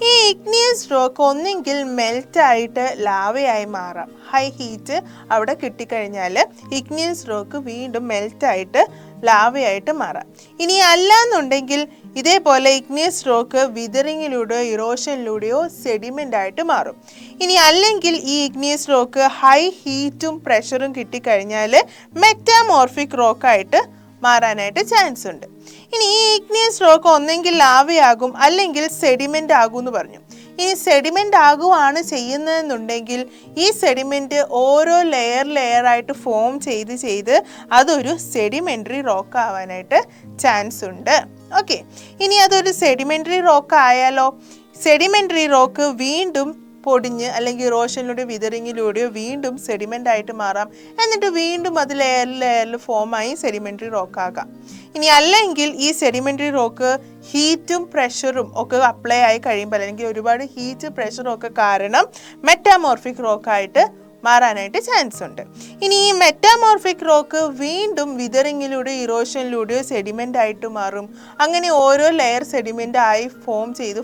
A: ഈ ഇഗ്നിയസ് റോക്ക് ഒന്നെങ്കിൽ മെൽറ്റായിട്ട് ലാവയായി മാറാം. ഹൈ ഹീറ്റ് അവിടെ കിട്ടിക്കഴിഞ്ഞാൽ ഇഗ്നിയസ് റോക്ക് വീണ്ടും മെൽറ്റായിട്ട് ലാവയായിട്ട് മാറാം. ഇനി അല്ല എന്നുണ്ടെങ്കിൽ ഇതേപോലെ ഇഗ്നിയസ് റോക്ക് വിതറിങ്ങിലൂടെയോ ഇറോഷനിലൂടെയോ സെഡിമെൻ്റ് ആയിട്ട് മാറും. ഇനി അല്ലെങ്കിൽ ഈ ഇഗ്നിയസ് റോക്ക് ഹൈ ഹീറ്റും പ്രഷറും കിട്ടിക്കഴിഞ്ഞാൽ മെറ്റാമോർഫിക് റോക്കായിട്ട് മാറാനായിട്ട് ചാൻസ് ഉണ്ട്. ഇനി ഈ ഇഗ്നിയസ് റോക്ക് ഒന്നെങ്കിൽ ലാവയാകും അല്ലെങ്കിൽ സെഡിമെൻ്റ് ആകും എന്ന് പറഞ്ഞു. ഇനി സെഡിമെൻ്റ് ആകുവാണ് ചെയ്യുന്നതെന്നുണ്ടെങ്കിൽ ഈ സെഡിമെൻ്റ് ഓരോ ലെയറായിട്ട് ഫോം ചെയ്ത് അതൊരു സെഡിമെൻ്ററി റോക്ക് ആവാനായിട്ട് ചാൻസ് ഉണ്ട്. ഓക്കെ, ഇനി അതൊരു സെഡിമെൻ്ററി റോക്ക് ആയാലോ, സെഡിമെൻ്ററി റോക്ക് വീണ്ടും പൊടിഞ്ഞ് അല്ലെങ്കിൽ ഇറോഷനിലൂടെ വിതറിങ്ങിലൂടെയോ വീണ്ടും സെഡിമെൻ്റ് ആയിട്ട് മാറാം. എന്നിട്ട് വീണ്ടും അത് ലെയറിൽ ഫോമായി സെഡിമെൻ്ററി റോക്ക് ആകാം. ഇനി അല്ലെങ്കിൽ ഈ സെഡിമെൻ്ററി റോക്ക് ഹീറ്റും പ്രഷറും ഒക്കെ അപ്ലൈ ആയി കഴിയുമ്പോൾ അല്ലെങ്കിൽ ഒരുപാട് ഹീറ്റ് പ്രഷറും ഒക്കെ കാരണം മെറ്റാമോർഫിക് റോക്കായിട്ട് മാറാനായിട്ട് ചാൻസ് ഉണ്ട്. ഇനി ഈ മെറ്റാമോർഫിക് റോക്ക് വീണ്ടും വിതറിങ്ങിലൂടെ ഇറോഷനിലൂടെയോ സെഡിമെൻ്റ് ആയിട്ട് മാറും. അങ്ങനെ ഓരോ ലെയർ സെഡിമെൻ്റ് ആയി ഫോം ചെയ്ത്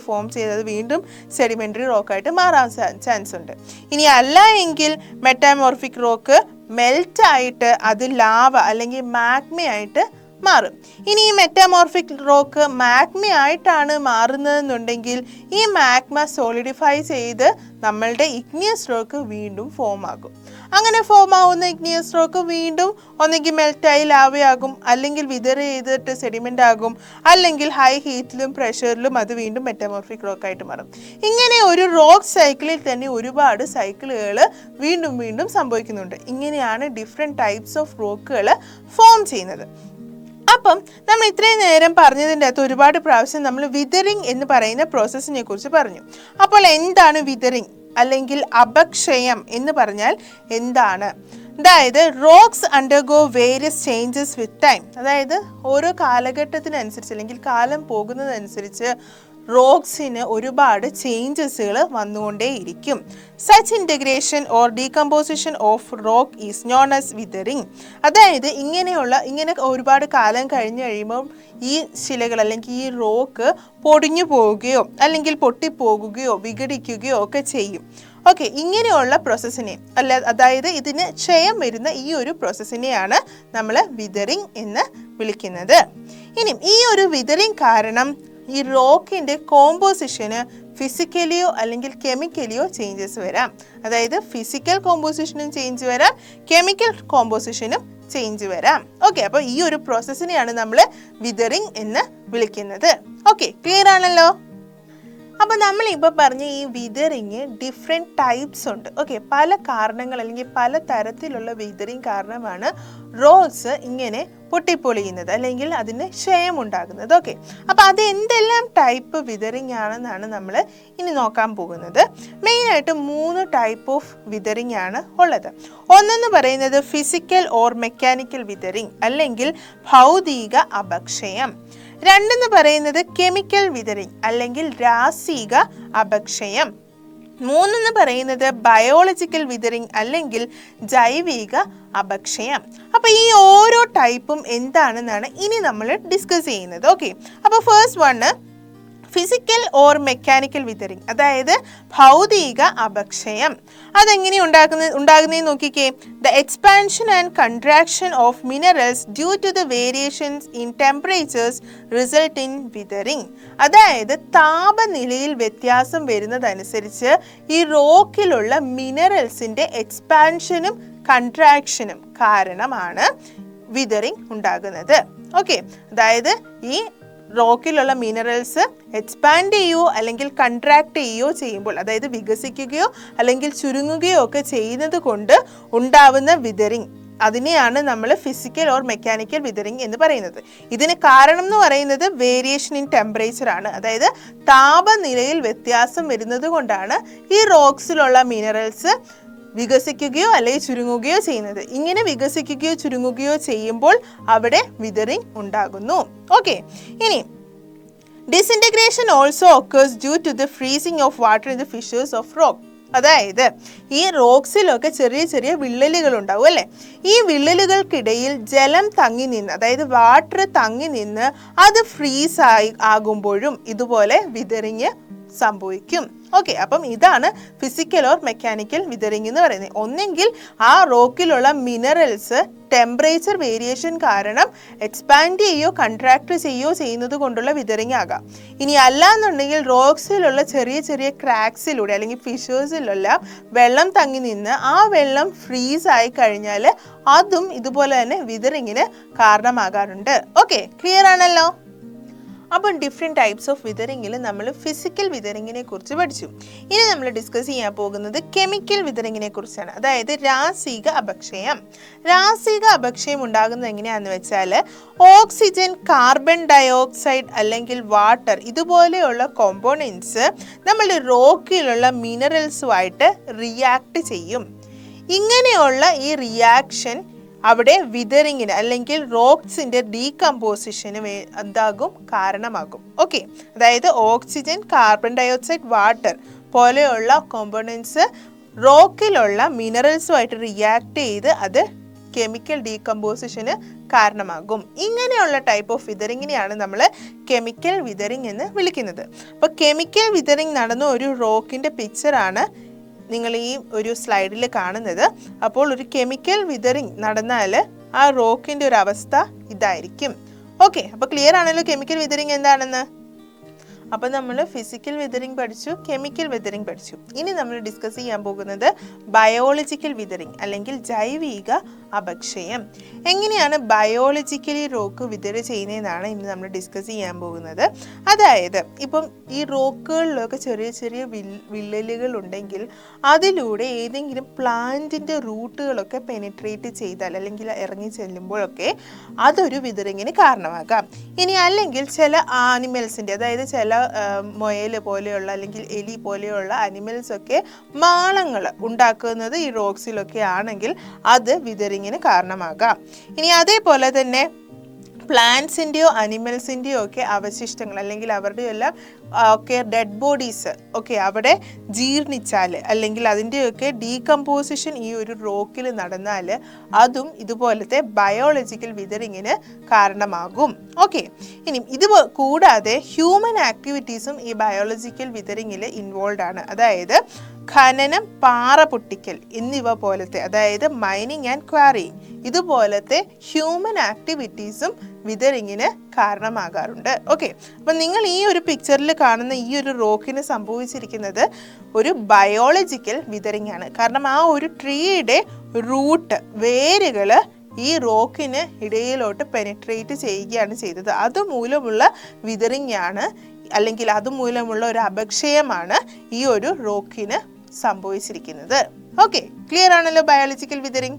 A: അത് വീണ്ടും സെഡിമെൻ്ററി റോക്കായിട്ട് മാറാൻ ചാൻസ് ഉണ്ട്. ഇനി അല്ല എങ്കിൽ മെറ്റാമോർഫിക് റോക്ക് മെൽറ്റായിട്ട് അത് ലാവ അല്ലെങ്കിൽ മാഗ്മയായിട്ട് മാറും. ഇനി ഈ മെറ്റാമോർഫിക് റോക്ക് മാഗ്മ ആയിട്ടാണ് മാറുന്നതെന്നുണ്ടെങ്കിൽ ഈ മാഗ്മ സോളിഡിഫൈ ചെയ്ത് നമ്മളുടെ ഇഗ്നിയസ് റോക്ക് വീണ്ടും ഫോം ആകും. അങ്ങനെ ഫോം ആവുന്ന ഇഗ്നിയസ് റോക്ക് വീണ്ടും ഒന്നെങ്കിൽ മെൽറ്റായി ലാവയാകും, അല്ലെങ്കിൽ വിതർ ചെയ്തിട്ട് സെഡിമെൻ്റ് ആകും, അല്ലെങ്കിൽ ഹൈ ഹീറ്റിലും പ്രഷറിലും അത് വീണ്ടും മെറ്റാമോർഫിക് റോക്കായിട്ട് മാറും. ഇങ്ങനെ ഒരു റോക്ക് സൈക്കിളിൽ തന്നെ ഒരുപാട് സൈക്കിളുകൾ വീണ്ടും സംഭവിക്കുന്നുണ്ട്. ഇങ്ങനെയാണ് ഡിഫറെൻറ്റ് ടൈപ്സ് ഓഫ് റോക്കുകൾ ഫോം ചെയ്യുന്നത്. അപ്പം നമ്മൾ ഇത്രയും നേരം പറഞ്ഞതിൻ്റെ അകത്ത് ഒരുപാട് പ്രാവശ്യം നമ്മൾ വിതറിങ് എന്ന് പറയുന്ന പ്രോസസ്സിനെ കുറിച്ച് പറഞ്ഞു. അപ്പോൾ എന്താണ് വിതറിങ് അല്ലെങ്കിൽ അപക്ഷയം എന്ന് പറഞ്ഞാൽ എന്താണ്? അതായത് rocks undergo various changes with time, അതായത് ഓരോ കാലഘട്ടത്തിനനുസരിച്ച് അല്ലെങ്കിൽ കാലം പോകുന്നതനുസരിച്ച് റോക്സിന് ഒരുപാട് ചേഞ്ചസുകൾ വന്നുകൊണ്ടേയിരിക്കും. Such integration or decomposition of rock is known as weathering. അതായത് ഇങ്ങനെ ഒരുപാട് കാലം കഴിഞ്ഞ് കഴിയുമ്പോൾ ഈ ശിലകൾ അല്ലെങ്കിൽ ഈ റോക്ക് പൊടിഞ്ഞു പോവുകയോ അല്ലെങ്കിൽ പൊട്ടിപ്പോകുകയോ വിഘടിക്കുകയോ ഒക്കെ ചെയ്യും. ഓക്കെ, ഇങ്ങനെയുള്ള പ്രോസസ്സിനെ അതായത് ഇതിന് ക്ഷയം വരുന്ന ഈ ഒരു പ്രോസസ്സിനെയാണ് നമ്മൾ വിതറിങ് എന്ന് വിളിക്കുന്നത്. ഇനി ഈ ഒരു വിതറിങ് കാരണം ഈ റോക്കിൻ്റെ കോമ്പോസിഷന് ഫിസിക്കലിയോ അല്ലെങ്കിൽ കെമിക്കലിയോ ചേഞ്ചസ് വരാം. അതായത് ഫിസിക്കൽ കോമ്പോസിഷനും ചേഞ്ച് വരാം, കെമിക്കൽ കോമ്പോസിഷനും ചേഞ്ച് വരാം. ഓക്കെ, അപ്പോൾ ഈ ഒരു പ്രോസസ്സിനെയാണ് നമ്മൾ വിതറിങ് എന്ന് വിളിക്കുന്നത്. ഓക്കെ, ക്ലിയർ ആണല്ലോ. അപ്പോൾ നമ്മളിപ്പോൾ പറഞ്ഞ ഈ വിതറിങ് ഡിഫറെൻറ്റ് ടൈപ്സ് ഉണ്ട്. ഓക്കെ, പല കാരണങ്ങൾ അല്ലെങ്കിൽ പല തരത്തിലുള്ള വിതറിങ് കാരണമാണ് റോക്സ് ഇങ്ങനെ പൊട്ടിപ്പൊളിയുന്നത് അല്ലെങ്കിൽ അതിന് ക്ഷയമുണ്ടാകുന്നത്. ഓക്കെ, അപ്പോൾ അത് എന്തെല്ലാം ടൈപ്പ് വിതറിങ് ആണെന്നാണ് നമ്മൾ ഇനി നോക്കാൻ പോകുന്നത്. മെയിനായിട്ട് 3 ടൈപ്പ് ഓഫ് വിതറിങ് ആണ് ഉള്ളത്. ഒന്നെന്ന് പറയുന്നത് ഫിസിക്കൽ ഓർ മെക്കാനിക്കൽ വിതറിങ് അല്ലെങ്കിൽ ഭൗതിക അപക്ഷയം. രണ്ടെന്ന് പറയുന്നത് കെമിക്കൽ വിതറിങ് അല്ലെങ്കിൽ രാസിക അപക്ഷയം. മൂന്നെന്ന് പറയുന്നത് ബയോളജിക്കൽ വിതറിങ് അല്ലെങ്കിൽ ജൈവിക അപക്ഷയം. അപ്പോൾ ഈ ഓരോ ടൈപ്പും എന്താണെന്നാണ് ഇനി നമ്മൾ ഡിസ്കസ് ചെയ്യുന്നത്. ഓക്കെ, അപ്പോൾ first one physical or mechanical weathering, അതായത് ഭൗതിക അപക്ഷയം. അതെങ്ങനെ ഉണ്ടാകുന്നതെന്ന് നോക്കിക്കേ. The expansion and contraction of minerals due to the variations in temperatures result in weathering. അതായത് താപനിലയിൽ വ്യത്യാസം വരുന്നതനുസരിച്ച് ഈ റോക്കിലുള്ള മിനറൽസിൻ്റെ എക്സ്പാൻഷനും കൺട്രാക്ഷനും കാരണമാണ് വിതറിങ് ഉണ്ടാകുന്നത്. ഓക്കെ, അതായത് ഈ റോക്കിലുള്ള മിനറൽസ് എക്സ്പാൻഡ് ചെയ്യുകയോ അല്ലെങ്കിൽ കൺട്രാക്ട് ചെയ്യുകയോ ചെയ്യുമ്പോൾ, അതായത് വികസിക്കുകയോ അല്ലെങ്കിൽ ചുരുങ്ങുകയോ ഒക്കെ ചെയ്യുന്നത് കൊണ്ട് ഉണ്ടാവുന്ന വിതറിങ്, അതിനെയാണ് നമ്മൾ ഫിസിക്കൽ ഓർ മെക്കാനിക്കൽ വിതറിങ് എന്ന് പറയുന്നത്. ഇതിന് കാരണം എന്ന് പറയുന്നത് വേരിയേഷൻ ഇൻ ടെമ്പറേച്ചർ ആണ്. അതായത് താപനിലയിൽ വ്യത്യാസം വരുന്നത് കൊണ്ടാണ് ഈ റോക്സിലുള്ള മിനറൽസ് വികസിക്കുകയോ അല്ലെങ്കിൽ ചുരുങ്ങുകയോ ചെയ്യുന്നത്. ഇങ്ങനെ വികസിക്കുകയോ ചുരുങ്ങുകയോ ചെയ്യുമ്പോൾ അവിടെ വിതറിങ് ഉണ്ടാകുന്നു. ഓക്കെ, ഇനി disintegration also occurs due to the freezing of water in the fissures of rock. അതായത് ഈ റോക്സിലൊക്കെ ചെറിയ ചെറിയ വിള്ളലുകൾ ഉണ്ടാവും അല്ലേ. ഈ വിള്ളലുകൾക്കിടയിൽ ജലം തങ്ങി നിന്ന്, അതായത് വാട്ടർ തങ്ങി നിന്ന് അത് ഫ്രീസ് ആകുമ്പോഴും ഇതുപോലെ വിതറിങ് സംഭവിക്കും. ഓക്കെ, അപ്പം ഇതാണ് ഫിസിക്കൽ ഓർ മെക്കാനിക്കൽ വിതറിങ് എന്ന് പറയുന്നത്. ഒന്നെങ്കിൽ ആ റോക്കിലുള്ള മിനറൽസ് ടെമ്പറേച്ചർ വേരിയേഷൻ കാരണം എക്സ്പാൻഡ് ചെയ്യുകയോ കൺട്രാക്ട് ചെയ്യുകയോ ചെയ്യുന്നത് കൊണ്ടുള്ള വിതറിങ് ആകാം. ഇനി അല്ലാന്നുണ്ടെങ്കിൽ റോക്സിലുള്ള ചെറിയ ചെറിയ ക്രാക്സിലൂടെ അല്ലെങ്കിൽ ഫിഷേഴ്സിലുള്ള വെള്ളം തങ്ങി നിന്ന് ആ വെള്ളം ഫ്രീസ് ആയി കഴിഞ്ഞാൽ അതും ഇതുപോലെ തന്നെ വിതറിങ്ങിന് കാരണമാകാറുണ്ട്. ഓക്കെ, ക്ലിയർ ആണല്ലോ. അപ്പം ഡിഫറെൻറ്റ് ടൈപ്സ് ഓഫ് വിതറിങ്ങിൽ നമ്മൾ ഫിസിക്കൽ വിതറിങ്ങിനെ കുറിച്ച് പഠിച്ചു. ഇനി നമ്മൾ ഡിസ്കസ് ചെയ്യാൻ പോകുന്നത് കെമിക്കൽ വിതറിങ്ങിനെ കുറിച്ചാണ്, അതായത് രാസിക അപക്ഷയം. രാസിക അപക്ഷയം ഉണ്ടാകുന്നത് എങ്ങനെയാണെന്ന് വെച്ചാൽ ഓക്സിജൻ, കാർബൺ ഡയോക്സൈഡ് അല്ലെങ്കിൽ വാട്ടർ ഇതുപോലെയുള്ള കോമ്പോണൻസ് നമ്മളുടെ റോക്കിലുള്ള മിനറൽസുമായിട്ട് റിയാക്ട് ചെയ്യും. ഇങ്ങനെയുള്ള ഈ റിയാക്ഷൻ അവിടെ വിതറിങ്ങിന് അല്ലെങ്കിൽ റോക്സിൻ്റെ ഡീകമ്പോസിഷന് എന്താകും, കാരണമാകും. ഓക്കെ, അതായത് ഓക്സിജൻ, കാർബൺ ഡയോക്സൈഡ്, വാട്ടർ പോലെയുള്ള കോമ്പോണൻസ് റോക്കിലുള്ള മിനറൽസുമായിട്ട് റിയാക്ട് ചെയ്ത് അത് കെമിക്കൽ ഡീകമ്പോസിഷന് കാരണമാകും. ഇങ്ങനെയുള്ള ടൈപ്പ് ഓഫ് വിതറിങ്ങിനെയാണ് നമ്മൾ കെമിക്കൽ വിതറിങ് എന്ന് വിളിക്കുന്നത്. അപ്പോൾ കെമിക്കൽ വിതറിങ് നടന്ന ഒരു റോക്കിൻ്റെ പിക്ചറാണ് നിങ്ങൾ ഈ ഒരു സ്ലൈഡിൽ കാണുന്നത്. അപ്പോൾ ഒരു കെമിക്കൽ വിതറിങ് നടന്നാൽ ആ റോക്കിൻ്റെ ഒരു അവസ്ഥ ഇതായിരിക്കും. ഓക്കെ, അപ്പോൾ ക്ലിയർ ആണല്ലോ കെമിക്കൽ വിതറിങ് എന്താണെന്ന്. അപ്പോൾ നമ്മൾ ഫിസിക്കൽ വിതറിങ് പഠിച്ചു, കെമിക്കൽ വിതറിങ് പഠിച്ചു. ഇനി നമ്മൾ ഡിസ്കസ് ചെയ്യാൻ പോകുന്നത് ബയോളജിക്കൽ വിതറിങ് അല്ലെങ്കിൽ ജൈവിക അപക്ഷയം. എങ്ങനെയാണ് ബയോളജിക്കലി റോക്ക് വിതറി ചെയ്യുന്നതെന്നാണ് ഇന്ന് നമ്മൾ ഡിസ്കസ് ചെയ്യാൻ പോകുന്നത്. അതായത് ഇപ്പം ഈ റോക്കുകളിലൊക്കെ ചെറിയ ചെറിയ വിള്ളലുകൾ ഉണ്ടെങ്കിൽ അതിലൂടെ ഏതെങ്കിലും പ്ലാന്റിൻ്റെ റൂട്ടുകളൊക്കെ പെനിട്രേറ്റ് ചെയ്താൽ അല്ലെങ്കിൽ ഇറങ്ങി ചെല്ലുമ്പോഴൊക്കെ അതൊരു വിതറിങ്ങിന് കാരണമാകാം. ഇനി അല്ലെങ്കിൽ ചില ആനിമൽസിൻ്റെ, അതായത് ചില മുയൽ പോലെയുള്ള അല്ലെങ്കിൽ എലി പോലെയുള്ള അനിമൽസൊക്കെ മാളങ്ങൾ ഉണ്ടാക്കുന്നത് ഈ റോക്സിലൊക്കെ ആണെങ്കിൽ അത് വിതറിങ്ങിന് കാരണമാകാം. ഇനി അതേപോലെ തന്നെ പ്ലാന്റ്സിൻ്റെയോ അനിമൽസിൻ്റെയോ ഒക്കെ അവശിഷ്ടങ്ങൾ അല്ലെങ്കിൽ അവരുടെയോ എല്ലാം ഒക്കെ ഡെഡ് ബോഡീസ് ഒക്കെ അവിടെ ജീർണിച്ചാൽ അല്ലെങ്കിൽ അതിൻ്റെയൊക്കെ ഡീകമ്പോസിഷൻ ഈ ഒരു റോക്കിൽ നടന്നാൽ അതും ഇതുപോലത്തെ ബയോളജിക്കൽ വിതറിങ്ങിന് കാരണമാകും. ഓക്കെ, ഇനി ഇത് കൂടാതെ ഹ്യൂമൻ ആക്ടിവിറ്റീസും ഈ ബയോളജിക്കൽ വിതറിങ്ങിൽ ഇൻവോൾവ് ആണ്. അതായത് ഖനനം, പാറ പൊട്ടിക്കൽ എന്നിവ പോലത്തെ, അതായത് മൈനിങ് ആൻഡ് ക്വാറിയിങ് ഇതുപോലത്തെ ഹ്യൂമൻ ആക്ടിവിറ്റീസും വിതറിങ്ങിന് കാരണമാകാറുണ്ട്. ഓക്കെ, അപ്പം നിങ്ങൾ ഈ ഒരു പിക്ചറിൽ കാണുന്ന ഈ ഒരു റോക്കിന് സംഭവിച്ചിരിക്കുന്നത് ഒരു ബയോളജിക്കൽ വിതറിങ് ആണ്. കാരണം ആ ഒരു ട്രീയുടെ റൂട്ട്, വേരുകൾ ഈ റോക്കിന് ഇടയിലോട്ട് പെനിട്രേറ്റ് ചെയ്യുകയാണ് ചെയ്തത്. അതുമൂലമുള്ള വിതറിങ് ആണ് അല്ലെങ്കിൽ അതുമൂലമുള്ള ഒരു അപക്ഷയമാണ് ഈ ഒരു റോക്കിന് സംഭവിച്ചിരിക്കുന്നത്. ഓക്കെ, ക്ലിയർ ആണല്ലോ ബയോളജിക്കൽ വിതറിങ്.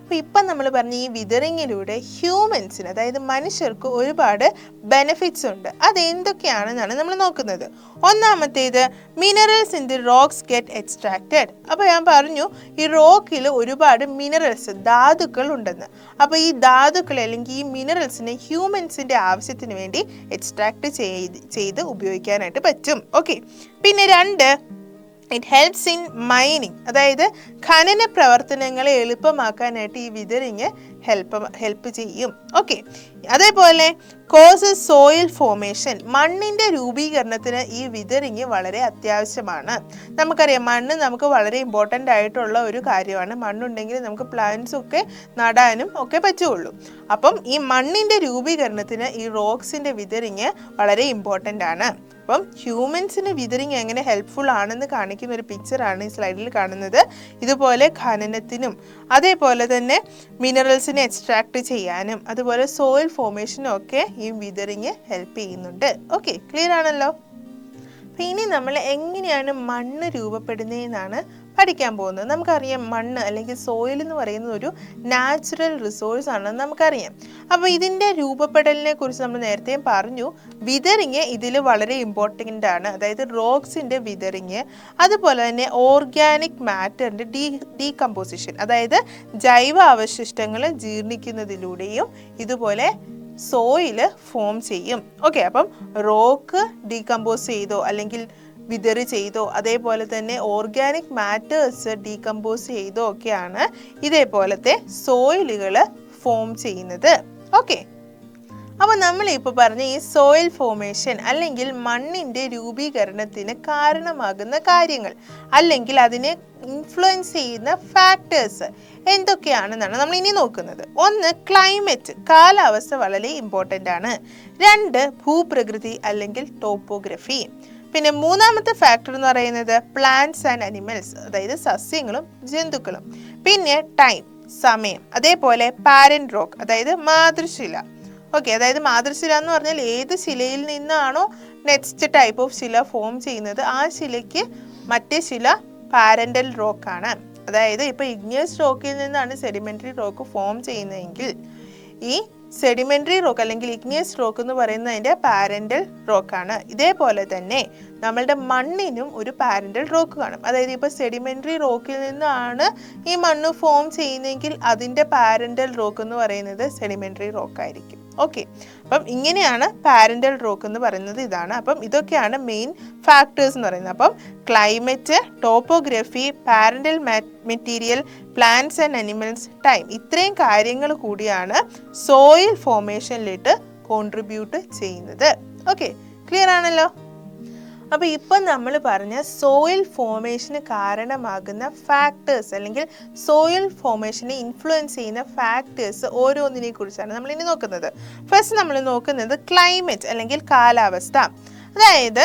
A: അപ്പോൾ ഇപ്പം നമ്മൾ പറഞ്ഞ ഈ വിതറിങ്ങിലൂടെ ഹ്യൂമൻസിന്, അതായത് മനുഷ്യർക്ക് ഒരുപാട് ബെനിഫിറ്റ്സ് ഉണ്ട്. അതെന്തൊക്കെയാണെന്നാണ് നമ്മൾ നോക്കുന്നത്. ഒന്നാമത്തേത് minerals in the rocks get extracted. അപ്പോൾ ഞാൻ പറഞ്ഞു ഈ റോക്കിൽ ഒരുപാട് മിനറൽസ്, ധാതുക്കൾ ഉണ്ടെന്ന്. അപ്പോൾ ഈ ധാതുക്കൾ അല്ലെങ്കിൽ ഈ മിനറൽസിനെ ഹ്യൂമൻസിൻ്റെ ആവശ്യത്തിന് വേണ്ടി എക്സ്ട്രാക്ട് ചെയ്ത് ഉപയോഗിക്കാനായിട്ട് പറ്റും. ഓക്കെ, പിന്നെ 2 ഇറ്റ് ഹെൽപ്സ് ഇൻ മൈനിങ്, അതായത് ഖനന പ്രവർത്തനങ്ങളെ എളുപ്പമാക്കാനായിട്ട് ഈ വിതറിങ് ഹെൽപ്പ് ചെയ്യും. ഓക്കെ, അതേപോലെ കോസസ് സോയിൽ ഫോമേഷൻ, മണ്ണിൻ്റെ രൂപീകരണത്തിന് ഈ വിതറിങ് വളരെ അത്യാവശ്യമാണ്. നമുക്കറിയാം മണ്ണ് നമുക്ക് വളരെ ഇമ്പോർട്ടൻ്റ് ആയിട്ടുള്ള ഒരു കാര്യമാണ്. മണ്ണുണ്ടെങ്കിൽ നമുക്ക് പ്ലാന്റ്സ് ഒക്കെ നടാനും ഒക്കെ പറ്റുള്ളൂ. അപ്പം ഈ മണ്ണിൻ്റെ രൂപീകരണത്തിന് ഈ റോക്സിൻ്റെ വിതറിങ് വളരെ ഇമ്പോർട്ടൻ്റ് ആണ്. അപ്പം ഹ്യൂമൻസിന് വിതറിങ് എങ്ങനെ ഹെൽപ്ഫുൾ ആണെന്ന് കാണിക്കുന്ന ഒരു പിക്ചറാണ് ഈ സ്ലൈഡിൽ കാണുന്നത്. ഇതുപോലെ ഖനനത്തിനും അതേപോലെ തന്നെ മിനറൽസിനെ എക്സ്ട്രാക്ട് ചെയ്യാനും അതുപോലെ സോയിൽ ഫോമേഷനും ഒക്കെ ഈ വിതറിങ് ഹെൽപ്പ് ചെയ്യുന്നുണ്ട്. ഓക്കെ, ക്ലിയർ ആണല്ലോ. അപ്പം ഇനി നമ്മൾ എങ്ങനെയാണ് മണ്ണ് രൂപപ്പെടുന്നതെന്നാണ് പഠിക്കാൻ പോകുന്നത്. നമുക്കറിയാം മണ്ണ് അല്ലെങ്കിൽ സോയിൽ എന്ന് പറയുന്നത് ഒരു നാച്ചുറൽ റിസോഴ്സ് ആണെന്ന് നമുക്കറിയാം. അപ്പോൾ ഇതിൻ്റെ രൂപപ്പെടലിനെ കുറിച്ച് നമ്മൾ നേരത്തെ പറഞ്ഞു. വിതറിങ് ഇതിൽ വളരെ ഇമ്പോർട്ടൻ്റ് ആണ്. അതായത് റോക്സിൻ്റെ വിതറിങ്, അതുപോലെ തന്നെ ഓർഗാനിക് മാറ്ററിൻ്റെ ഡീകമ്പോസിഷൻ, അതായത് ജൈവ അവശിഷ്ടങ്ങൾ ജീർണിക്കുന്നതിലൂടെയും ഇതുപോലെ സോയില് ഫോം ചെയ്യും. ഓക്കെ, അപ്പം റോക്ക് ഡീകമ്പോസ് ചെയ്തോ അല്ലെങ്കിൽ വിതറി ചെയ്തോ അതേപോലെ തന്നെ ഓർഗാനിക് മാറ്റേഴ്സ് ഡീകമ്പോസ് ചെയ്തോ ഒക്കെയാണ് ഇതേപോലത്തെ സോയിലുകൾ ഫോം ചെയ്യുന്നത്. ഓക്കെ, അപ്പോൾ നമ്മളിപ്പോൾ പറഞ്ഞ ഈ സോയിൽ ഫോമേഷൻ അല്ലെങ്കിൽ മണ്ണിൻ്റെ രൂപീകരണത്തിന് കാരണമാകുന്ന കാര്യങ്ങൾ അല്ലെങ്കിൽ അതിനെ ഇൻഫ്ലുവൻസ് ചെയ്യുന്ന ഫാക്ടേഴ്സ് എന്തൊക്കെയാണെന്നാണ് നമ്മൾ ഇനി നോക്കുന്നത്. ഒന്ന്, ക്ലൈമറ്റ്, കാലാവസ്ഥ വളരെ ഇമ്പോർട്ടൻ്റ് ആണ്. രണ്ട്, ഭൂപ്രകൃതി അല്ലെങ്കിൽ ടോപ്പോഗ്രഫി. പിന്നെ മൂന്നാമത്തെ ഫാക്ടർ എന്ന് പറയുന്നത് പ്ലാന്റ്സ് ആൻഡ് അനിമൽസ്, അതായത് സസ്യങ്ങളും ജന്തുക്കളും. പിന്നെ ടൈം, സമയം, അതേപോലെ പാരന്റ് റോക്ക്, അതായത് മാതൃശില. ഓക്കെ, അതായത് മാതൃശില എന്ന് പറഞ്ഞാൽ ഏത് ശിലയിൽ നിന്നാണോ next type of Shila form ചെയ്യുന്നത് ആ ശിലയ്ക്ക് മറ്റേ ശില പാരന്റൽ റോക്കാണ്. അതായത് ഇപ്പോൾ ഇഗ്നിയസ് റോക്കിൽ നിന്നാണ് സെഡിമെന്ററി റോക്ക് ഫോം ചെയ്യുന്നതെങ്കിൽ ഈ സെഡിമെന്ററി റോക്ക് അല്ലെങ്കിൽ ഇഗ്നിയസ് റോക്ക് എന്ന് പറയുന്നതിൻ്റെ പാരന്റൽ റോക്കാണ്. ഇതേപോലെ തന്നെ നമ്മളുടെ മണ്ണിനും ഒരു പാരന്റൽ റോക്ക് കാണും. അതായത് ഇപ്പോൾ സെഡിമെന്ററി റോക്കിൽ നിന്നാണ് ഈ മണ്ണ് ഫോം ചെയ്യുന്നതെങ്കിൽ അതിൻ്റെ പാരന്റൽ റോക്ക് എന്ന് പറയുന്നത് സെഡിമെന്ററി റോക്കായിരിക്കും. ഓക്കെ, അപ്പം ഇങ്ങനെയാണ് പാരന്റൽ റോക്ക് എന്ന് പറയുന്നത് ഇതാണ്. അപ്പം ഇതൊക്കെയാണ് മെയിൻ ഫാക്ടേഴ്സ് എന്ന് പറയുന്നത്. അപ്പം climate, topography, parental material, plants and animals, time, ഇത്രയും കാര്യങ്ങൾ കൂടിയാണ് സോയിൽ ഫോമേഷനിലിട്ട് കോൺട്രിബ്യൂട്ട് ചെയ്യുന്നത്. ഓക്കെ, ക്ലിയർ ആണല്ലോ. അപ്പോൾ ഇപ്പം നമ്മൾ പറഞ്ഞ സോയിൽ ഫോമേഷന് കാരണമാകുന്ന ഫാക്ടേഴ്സ് അല്ലെങ്കിൽ സോയിൽ ഫോമേഷനെ ഇൻഫ്ലുവൻസ് ചെയ്യുന്ന ഫാക്ടേഴ്സ് ഓരോന്നിനെ കുറിച്ചാണ് നമ്മൾ ഇനി നോക്കുന്നത്. ഫസ്റ്റ് നമ്മൾ നോക്കുന്നത് ക്ലൈമറ്റ് അല്ലെങ്കിൽ കാലാവസ്ഥ. അതായത്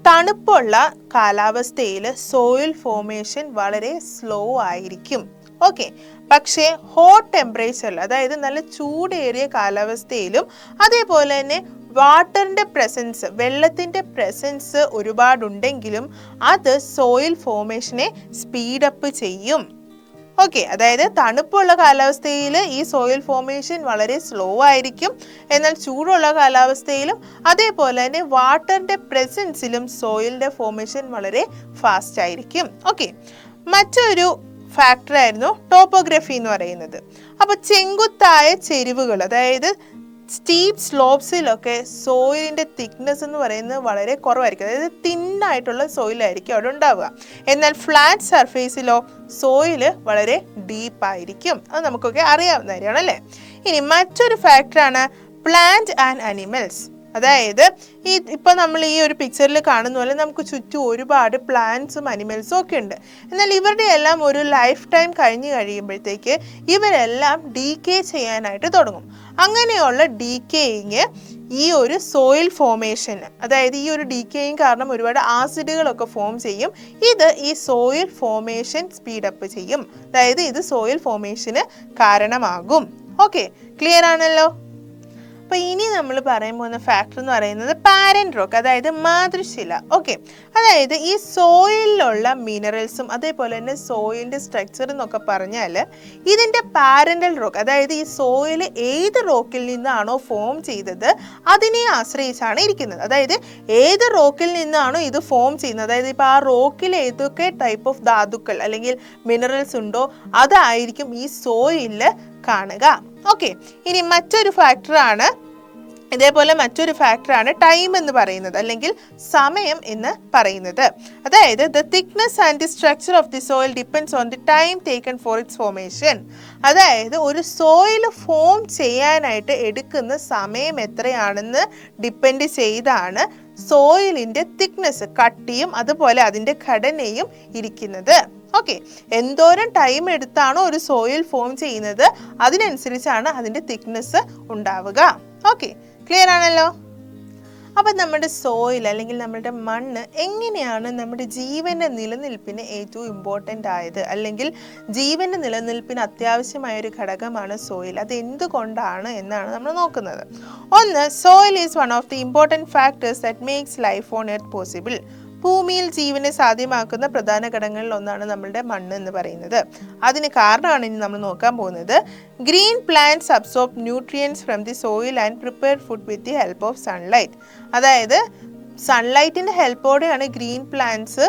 A: തണുപ്പുള്ള കാലാവസ്ഥയിൽ സോയിൽ ഫോമേഷൻ വളരെ സ്ലോ ആയിരിക്കും. ഓക്കെ, പക്ഷേ ഹോട്ട് ടെമ്പറേച്ചറിൽ അതായത് നല്ല ചൂടേറിയ കാലാവസ്ഥയിലും അതേപോലെ തന്നെ വാട്ടറിൻ്റെ പ്രസൻസ്, വെള്ളത്തിൻ്റെ പ്രസൻസ് ഒരുപാടുണ്ടെങ്കിലും അത് സോയിൽ ഫോമേഷനെ സ്പീഡപ്പ് ചെയ്യും. ഓക്കെ, അതായത് തണുപ്പുള്ള കാലാവസ്ഥയിൽ ഈ സോയിൽ ഫോമേഷൻ വളരെ സ്ലോ ആയിരിക്കും. എന്നാൽ ചൂടുള്ള കാലാവസ്ഥയിലും അതേപോലെ തന്നെ വാട്ടറിൻ്റെ പ്രസൻസിലും സോയിലിൻ്റെ ഫോമേഷൻ വളരെ ഫാസ്റ്റ് ആയിരിക്കും. ഓക്കെ, മറ്റൊരു ഫാക്ടർ ആയിരുന്നു ടോപ്പോഗ്രഫി എന്ന് പറയുന്നത്. അപ്പോൾ ചെങ്കുത്തായ ചെരിവുകൾ അതായത് സ്റ്റീപ്പ് സ്ലോപ്സിലൊക്കെ സോയിലിൻ്റെ തിക്നെസ് എന്ന് പറയുന്നത് വളരെ കുറവായിരിക്കും. അതായത് തിന്നായിട്ടുള്ള സോയിലായിരിക്കും അവിടെ ഉണ്ടാവുക. എന്നാൽ ഫ്ലാറ്റ് സർഫേസിലോ സോയിൽ വളരെ ഡീപ്പായിരിക്കും. അത് നമുക്കൊക്കെ അറിയാവുന്ന കാര്യമാണ് അല്ലേ. ഇനി മറ്റൊരു ഫാക്ടറാണ് പ്ലാന്റ് ആൻഡ് അനിമൽസ്. അതായത് ഇപ്പം നമ്മൾ ഈ ഒരു പിക്ചറിൽ കാണുന്ന പോലെ നമുക്ക് ചുറ്റും ഒരുപാട് പ്ലാന്റ്സും അനിമൽസും ഒക്കെ ഉണ്ട്. എന്നാൽ ഇവരുടെ എല്ലാം ഒരു ലൈഫ് ടൈം കഴിഞ്ഞ് കഴിയുമ്പോഴത്തേക്ക് ഇവരെല്ലാം ഡീക്കേ ചെയ്യാനായിട്ട് തുടങ്ങും. അങ്ങനെയുള്ള ഡീക്കേയിങ് ഈ ഒരു സോയിൽ ഫോമേഷന്, അതായത് ഈ ഒരു ഡീക്കേയിങ് കാരണം ഒരുപാട് ആസിഡുകളൊക്കെ ഫോം ചെയ്യും. ഇത് ഈ സോയിൽ ഫോമേഷൻ സ്പീഡപ്പ് ചെയ്യും. അതായത് ഇത് സോയിൽ ഫോമേഷന് കാരണമാകും. ഓക്കെ, ക്ലിയർ ആണല്ലോ. അപ്പോൾ ഇനി നമ്മൾ പറയാൻ പോകുന്ന ഫാക്ടർ എന്ന് പറയുന്നത് പാരന്റ് റോക്ക്, അതായത് മാതൃശില. ഓക്കെ, അതായത് ഈ സോയിലുള്ള മിനറൽസും അതേപോലെ തന്നെ സോയിലിൻ്റെ സ്ട്രക്ചർ എന്നൊക്കെ പറഞ്ഞാൽ ഇതിൻ്റെ പാരന്റൽ റോക്ക്, അതായത് ഈ സോയിൽ ഏത് റോക്കിൽ നിന്നാണോ ഫോം ചെയ്തത് അതിനെ ആശ്രയിച്ചാണ് ഇരിക്കുന്നത്. അതായത് ഏത് റോക്കിൽ നിന്നാണോ ഇത് ഫോം ചെയ്യുന്നത്, അതായത് ഇപ്പോൾ ആ റോക്കിൽ ഏതൊക്കെ ടൈപ്പ് ഓഫ് ധാതുക്കൾ അല്ലെങ്കിൽ മിനറൽസ് ഉണ്ടോ അതായിരിക്കും ഈ സോയിലിൽ കാണുക. ഓക്കെ, ഇനി മറ്റൊരു ഫാക്ടറാണ് ഇതേപോലെ മറ്റൊരു ഫാക്ടറാണ് ടൈം എന്ന് പറയുന്നത്, അല്ലെങ്കിൽ സമയം എന്ന് പറയുന്നത്. അതായത് the thickness and the structure of the soil depends on the time taken four it's formation. അതായത് ഒരു സോയിൽ ഫോം ചെയ്യാനായിട്ട് എടുക്കുന്ന സമയം എത്രയാണെന്ന് ഡിപ്പെൻഡ് ചെയ്താണ് സോയിലിൻ്റെ തിക്നെസ്, കട്ടിയും അതുപോലെ അതിൻ്റെ ഘടനയും ഇരിക്കുന്നത്. ഓക്കെ, എന്തോരം ടൈം എടുത്താണോ ഒരു സോയിൽ ഫോം ചെയ്യുന്നത് അതിനനുസരിച്ചാണ് അതിൻ്റെ തിക്നെസ് ഉണ്ടാവുക. ഓക്കെ, ക്ലിയർ ആണല്ലോ? അപ്പം നമ്മുടെ സോയിൽ അല്ലെങ്കിൽ നമ്മുടെ മണ്ണ് എങ്ങനെയാണ് നമ്മുടെ ജീവൻ്റെ നിലനിൽപ്പിന് ഏറ്റവും ഇമ്പോർട്ടൻ്റ് ആയത്, അല്ലെങ്കിൽ ജീവൻ്റെ നിലനിൽപ്പിന് അത്യാവശ്യമായ ഒരു ഘടകമാണ് സോയിൽ, അത് എന്തുകൊണ്ടാണ് എന്നാണ് നമ്മൾ നോക്കുന്നത്. ഒന്ന്, soil is one of the important factors that makes life on earth possible. ഭൂമിയിൽ ജീവനെ സാധ്യമാക്കുന്ന പ്രധാന ഘടകങ്ങളിൽ ഒന്നാണ് നമ്മളുടെ മണ്ണ് എന്ന് പറയുന്നത്. അതിന് കാരണമാണ് ഇനി നമ്മൾ നോക്കാൻ പോകുന്നത്. Green plants absorb nutrients from the soil and prepare food with the help of sunlight. അതായത് സൺലൈറ്റിൻ്റെ ഹെൽപ്പോടെയാണ് ഗ്രീൻ പ്ലാന്റ്സ്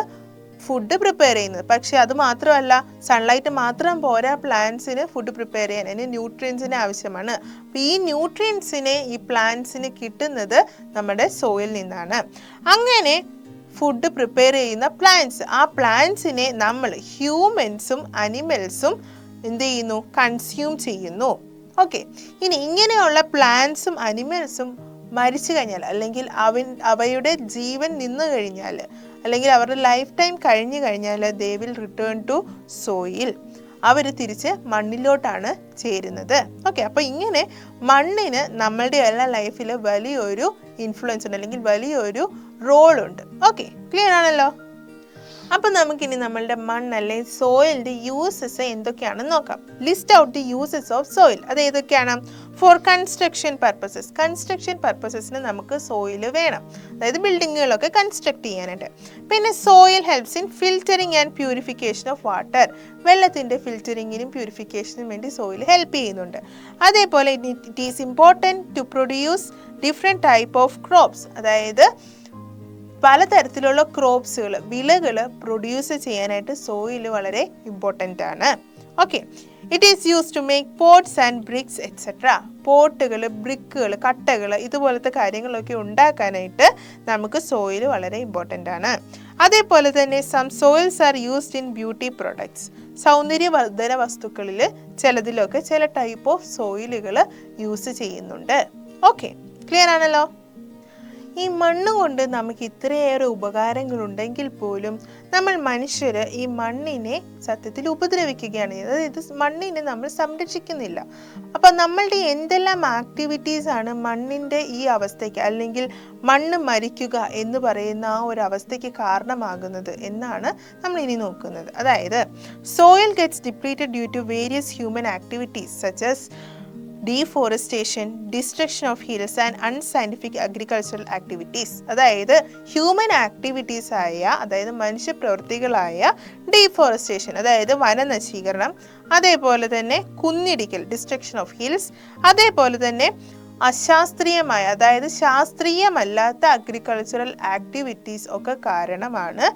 A: ഫുഡ് പ്രിപ്പയർ ചെയ്യുന്നത്. പക്ഷേ അത് മാത്രമല്ല, സൺലൈറ്റ് മാത്രം പോരാ പ്ലാന്റ്സിന് ഫുഡ് പ്രിപ്പയർ ചെയ്യാൻ, അതിന് ന്യൂട്രിയൻസിന് ആവശ്യമാണ്. അപ്പോൾ ഈ ന്യൂട്രിയൻസിനെ ഈ പ്ലാന്റ്സിന് കിട്ടുന്നത് നമ്മുടെ സോയിൽ നിന്നാണ്. അങ്ങനെ ഫുഡ് പ്രിപ്പയർ ചെയ്യുന്ന പ്ലാന്റ്സ്, ആ പ്ലാന്റ്സിനെ നമ്മൾ ഹ്യൂമൻസും അനിമൽസും എന്ത് ചെയ്യുന്നു? കൺസ്യൂം ചെയ്യുന്നു. ഓക്കെ, ഇനി ഇങ്ങനെയുള്ള പ്ലാന്റ്സും അനിമൽസും മരിച്ചു കഴിഞ്ഞാൽ, അല്ലെങ്കിൽ അവയുടെ ജീവൻ നിന്നു കഴിഞ്ഞാൽ, അല്ലെങ്കിൽ അവരുടെ ലൈഫ് ടൈം കഴിഞ്ഞു കഴിഞ്ഞാൽ they will return to soil. അവർ തിരിച്ച് മണ്ണിലോട്ടാണ് ചേരുന്നത്. ഓക്കെ, അപ്പോൾ ഇങ്ങനെ മണ്ണിന് നമ്മളുടെ എല്ലാ ലൈഫിൽ വലിയൊരു ഇൻഫ്ലുവൻസ് ഉണ്ട്, അല്ലെങ്കിൽ വലിയൊരു റോളുണ്ട്. ഓക്കെ, ക്ലിയർ ആണല്ലോ? അപ്പം നമുക്കിനി നമ്മളുടെ മണ്ണല്ലേ സോയിലിൻ്റെ യൂസസ് എന്തൊക്കെയാണെന്ന് നോക്കാം. List out the uses of soil. അത് ഏതൊക്കെയാണ്? For construction purposes. കൺസ്ട്രക്ഷൻ പർപ്പസസിന് നമുക്ക് സോയിൽ വേണം, അതായത് ബിൽഡിങ്ങുകളൊക്കെ കൺസ്ട്രക്ട് ചെയ്യാനായിട്ട്. പിന്നെ soil helps in filtering and purification of water. വെള്ളത്തിൻ്റെ ഫിൽറ്ററിങ്ങിനും പ്യൂരിഫിക്കേഷനും വേണ്ടി സോയിൽ ഹെൽപ്പ് ചെയ്യുന്നുണ്ട്. അതേപോലെ it is important to produce different type of crops. അതായത് പലതരത്തിലുള്ള ക്രോപ്സുകൾ, വിളകൾ പ്രൊഡ്യൂസ് ചെയ്യാനായിട്ട് സോയിൽ വളരെ ഇമ്പോർട്ടൻ്റ് ആണ്. Okay, it is use to make pots and bricks etcetera. പോട്ടുകൾ, ബ്രിക്കുകൾ, കട്ടകൾ, ഇതുപോലത്തെ കാര്യങ്ങളൊക്കെ ഉണ്ടാക്കാനായിട്ട് നമുക്ക് സോയിൽ വളരെ ഇമ്പോർട്ടൻ്റ് ആണ്. അതേപോലെ തന്നെ some soils are used in beauty products. സൗന്ദര്യവർദ്ധന വസ്തുക്കളിൽ ചിലതിലൊക്കെ ചില ടൈപ്പ് ഓഫ് സോയിലുകൾ യൂസ് ചെയ്യുന്നുണ്ട്. ഓക്കെ, ക്ലിയർ ആണല്ലോ? ഈ മണ്ണ് കൊണ്ട് നമുക്ക് ഇത്രയേറെ ഉപകാരങ്ങളുണ്ടെങ്കിൽ പോലും നമ്മൾ മനുഷ്യർ ഈ മണ്ണിനെ സത്യത്തിൽ ഉപദ്രവിക്കുകയാണ്. അതായത് മണ്ണിനെ നമ്മൾ സംരക്ഷിക്കുന്നില്ല. അപ്പം നമ്മളുടെ എന്തെല്ലാം ആക്ടിവിറ്റീസാണ് മണ്ണിൻ്റെ ഈ അവസ്ഥയ്ക്ക്, അല്ലെങ്കിൽ മണ്ണ് മരിക്കുക എന്ന് പറയുന്ന ആ ഒരു അവസ്ഥയ്ക്ക് കാരണമാകുന്നത് എന്നാണ് നമ്മൾ ഇനി നോക്കുന്നത്. അതായത് soil gets depleted due to various human activities such as deforestation, destruction of hills and unscientific agricultural activities. അതായത് ഹ്യൂമൻ ആക്ടിവിറ്റീസ് ആയ, അതായത് മനുഷ്യപ്രവൃത്തികളായ ഡീഫോറസ്റ്റേഷൻ, അതായത് വനനശീകരണം, അതേപോലെ തന്നെ കുന്നിടിക്കൽ, ഡിസ്ട്രക്ഷൻ ഓഫ് ഹിൽസ്, അതേപോലെ തന്നെ അശാസ്ത്രീയമായ, അതായത് ശാസ്ത്രീയമല്ലാത്ത അഗ്രികൾച്ചറൽ ആക്ടിവിറ്റീസ് ഒക്കെ കാരണമാണ്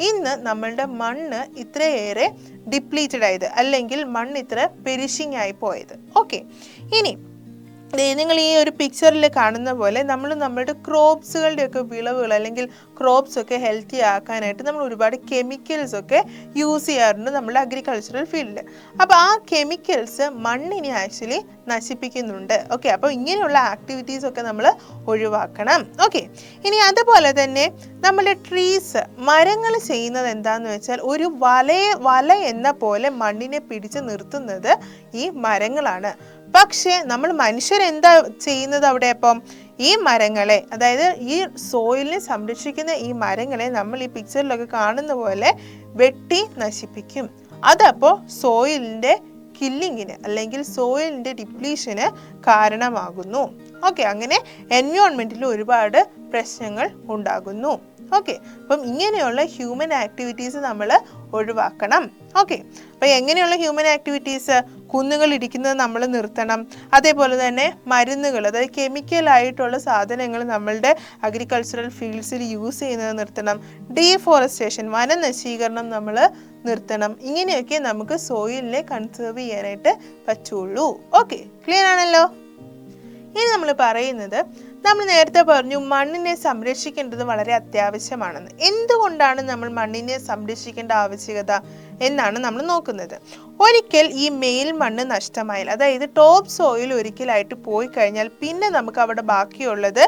A: ഇന്ന് നമ്മളുടെ മണ്ണ് ഇത്രയേറെ ഡിപ്ലീറ്റഡ് ആയത്, അല്ലെങ്കിൽ മണ്ണ് ഇത്ര പെരിഷിങ് ആയി പോയത്. ഓക്കെ, ഇനി നിങ്ങൾ ഈ ഒരു പിക്ചറിൽ കാണുന്ന പോലെ നമ്മൾ നമ്മളുടെ ക്രോപ്സുകളുടെയൊക്കെ വിളവുകൾ, അല്ലെങ്കിൽ ക്രോപ്സ് ഒക്കെ ഹെൽത്തി ആക്കാനായിട്ട് നമ്മൾ ഒരുപാട് കെമിക്കൽസ് ഒക്കെ യൂസ് ചെയ്യാറുണ്ട് നമ്മുടെ അഗ്രികൾച്ചറൽ ഫീൽഡിൽ. അപ്പോൾ ആ കെമിക്കൽസ് മണ്ണിനെ ആക്ച്വലി നശിപ്പിക്കുന്നുണ്ട്. ഓക്കെ, അപ്പോൾ ഇങ്ങനെയുള്ള ആക്ടിവിറ്റീസ് ഒക്കെ നമ്മൾ ഒഴിവാക്കണം. ഓക്കെ, ഇനി അതുപോലെ തന്നെ നമ്മുടെ ട്രീസ്, മരങ്ങൾ ചെയ്യുന്നത് എന്താണെന്ന് വെച്ചാൽ ഒരു വല എന്ന പോലെ മണ്ണിനെ പിടിച്ച് നിർത്തുന്നത് ഈ മരങ്ങളാണ്. പക്ഷേ നമ്മൾ മനുഷ്യരെന്താ ചെയ്യുന്നത് അവിടെ? അപ്പം ഈ മരങ്ങളെ, അതായത് ഈ സോയിലിനെ സംരക്ഷിക്കുന്ന ഈ മരങ്ങളെ നമ്മൾ ഈ പിക്ചറിലൊക്കെ കാണുന്ന പോലെ വെട്ടി നശിപ്പിക്കും. അതപ്പോൾ സോയിലിൻ്റെ കില്ലിങ്ങിന്, അല്ലെങ്കിൽ സോയിലിൻ്റെ ഡിപ്ലീഷന് കാരണമാകുന്നു. ഓക്കെ, അങ്ങനെ എൻവയോൺമെൻറ്റിൽ ഒരുപാട് പ്രശ്നങ്ങൾ ഉണ്ടാകുന്നു. ഓക്കെ, അപ്പം ഇങ്ങനെയുള്ള ഹ്യൂമൻ ആക്ടിവിറ്റീസ് നമ്മൾ ഒഴിവാക്കണം. ഓക്കെ, അപ്പം എങ്ങനെയുള്ള ഹ്യൂമൻ ആക്ടിവിറ്റീസ്? കുന്നുകൾ ഇടിക്കുന്നത് നമ്മൾ നിർത്തണം. അതേപോലെ തന്നെ മരുന്നുകൾ, അതായത് കെമിക്കലായിട്ടുള്ള സാധനങ്ങൾ നമ്മളുടെ അഗ്രികൾച്ചറൽ ഫീൽഡ്സിൽ യൂസ് ചെയ്യുന്നത് നിർത്തണം. ഡീഫോറസ്റ്റേഷൻ, വനനശീകരണം നമ്മൾ നിർത്തണം. ഇങ്ങനെയൊക്കെ നമുക്ക് സോയിലിനെ കൺസേർവ് ചെയ്യാനായിട്ട് പറ്റുള്ളൂ. ഓക്കെ, ക്ലിയർ ആണല്ലോ? ഇനി നമ്മൾ പറയുന്നത് നമ്മൾ നേരത്തെ പറഞ്ഞു മണ്ണിനെ സംരക്ഷിക്കേണ്ടത് വളരെ അത്യാവശ്യമാണെന്ന്. എന്തുകൊണ്ടാണ് നമ്മൾ മണ്ണിനെ സംരക്ഷിക്കേണ്ട ആവശ്യകത എന്നാണ് നമ്മൾ നോക്കുന്നത്. ഒരിക്കൽ ഈ മേൽ മണ്ണ് നഷ്ടമായാൽ, അതായത് ടോപ്പ് സോയിൽ ഒരിക്കലായിട്ട് പോയി കഴിഞ്ഞാൽ പിന്നെ നമുക്ക് അവിടെ ബാക്കിയുള്ളത്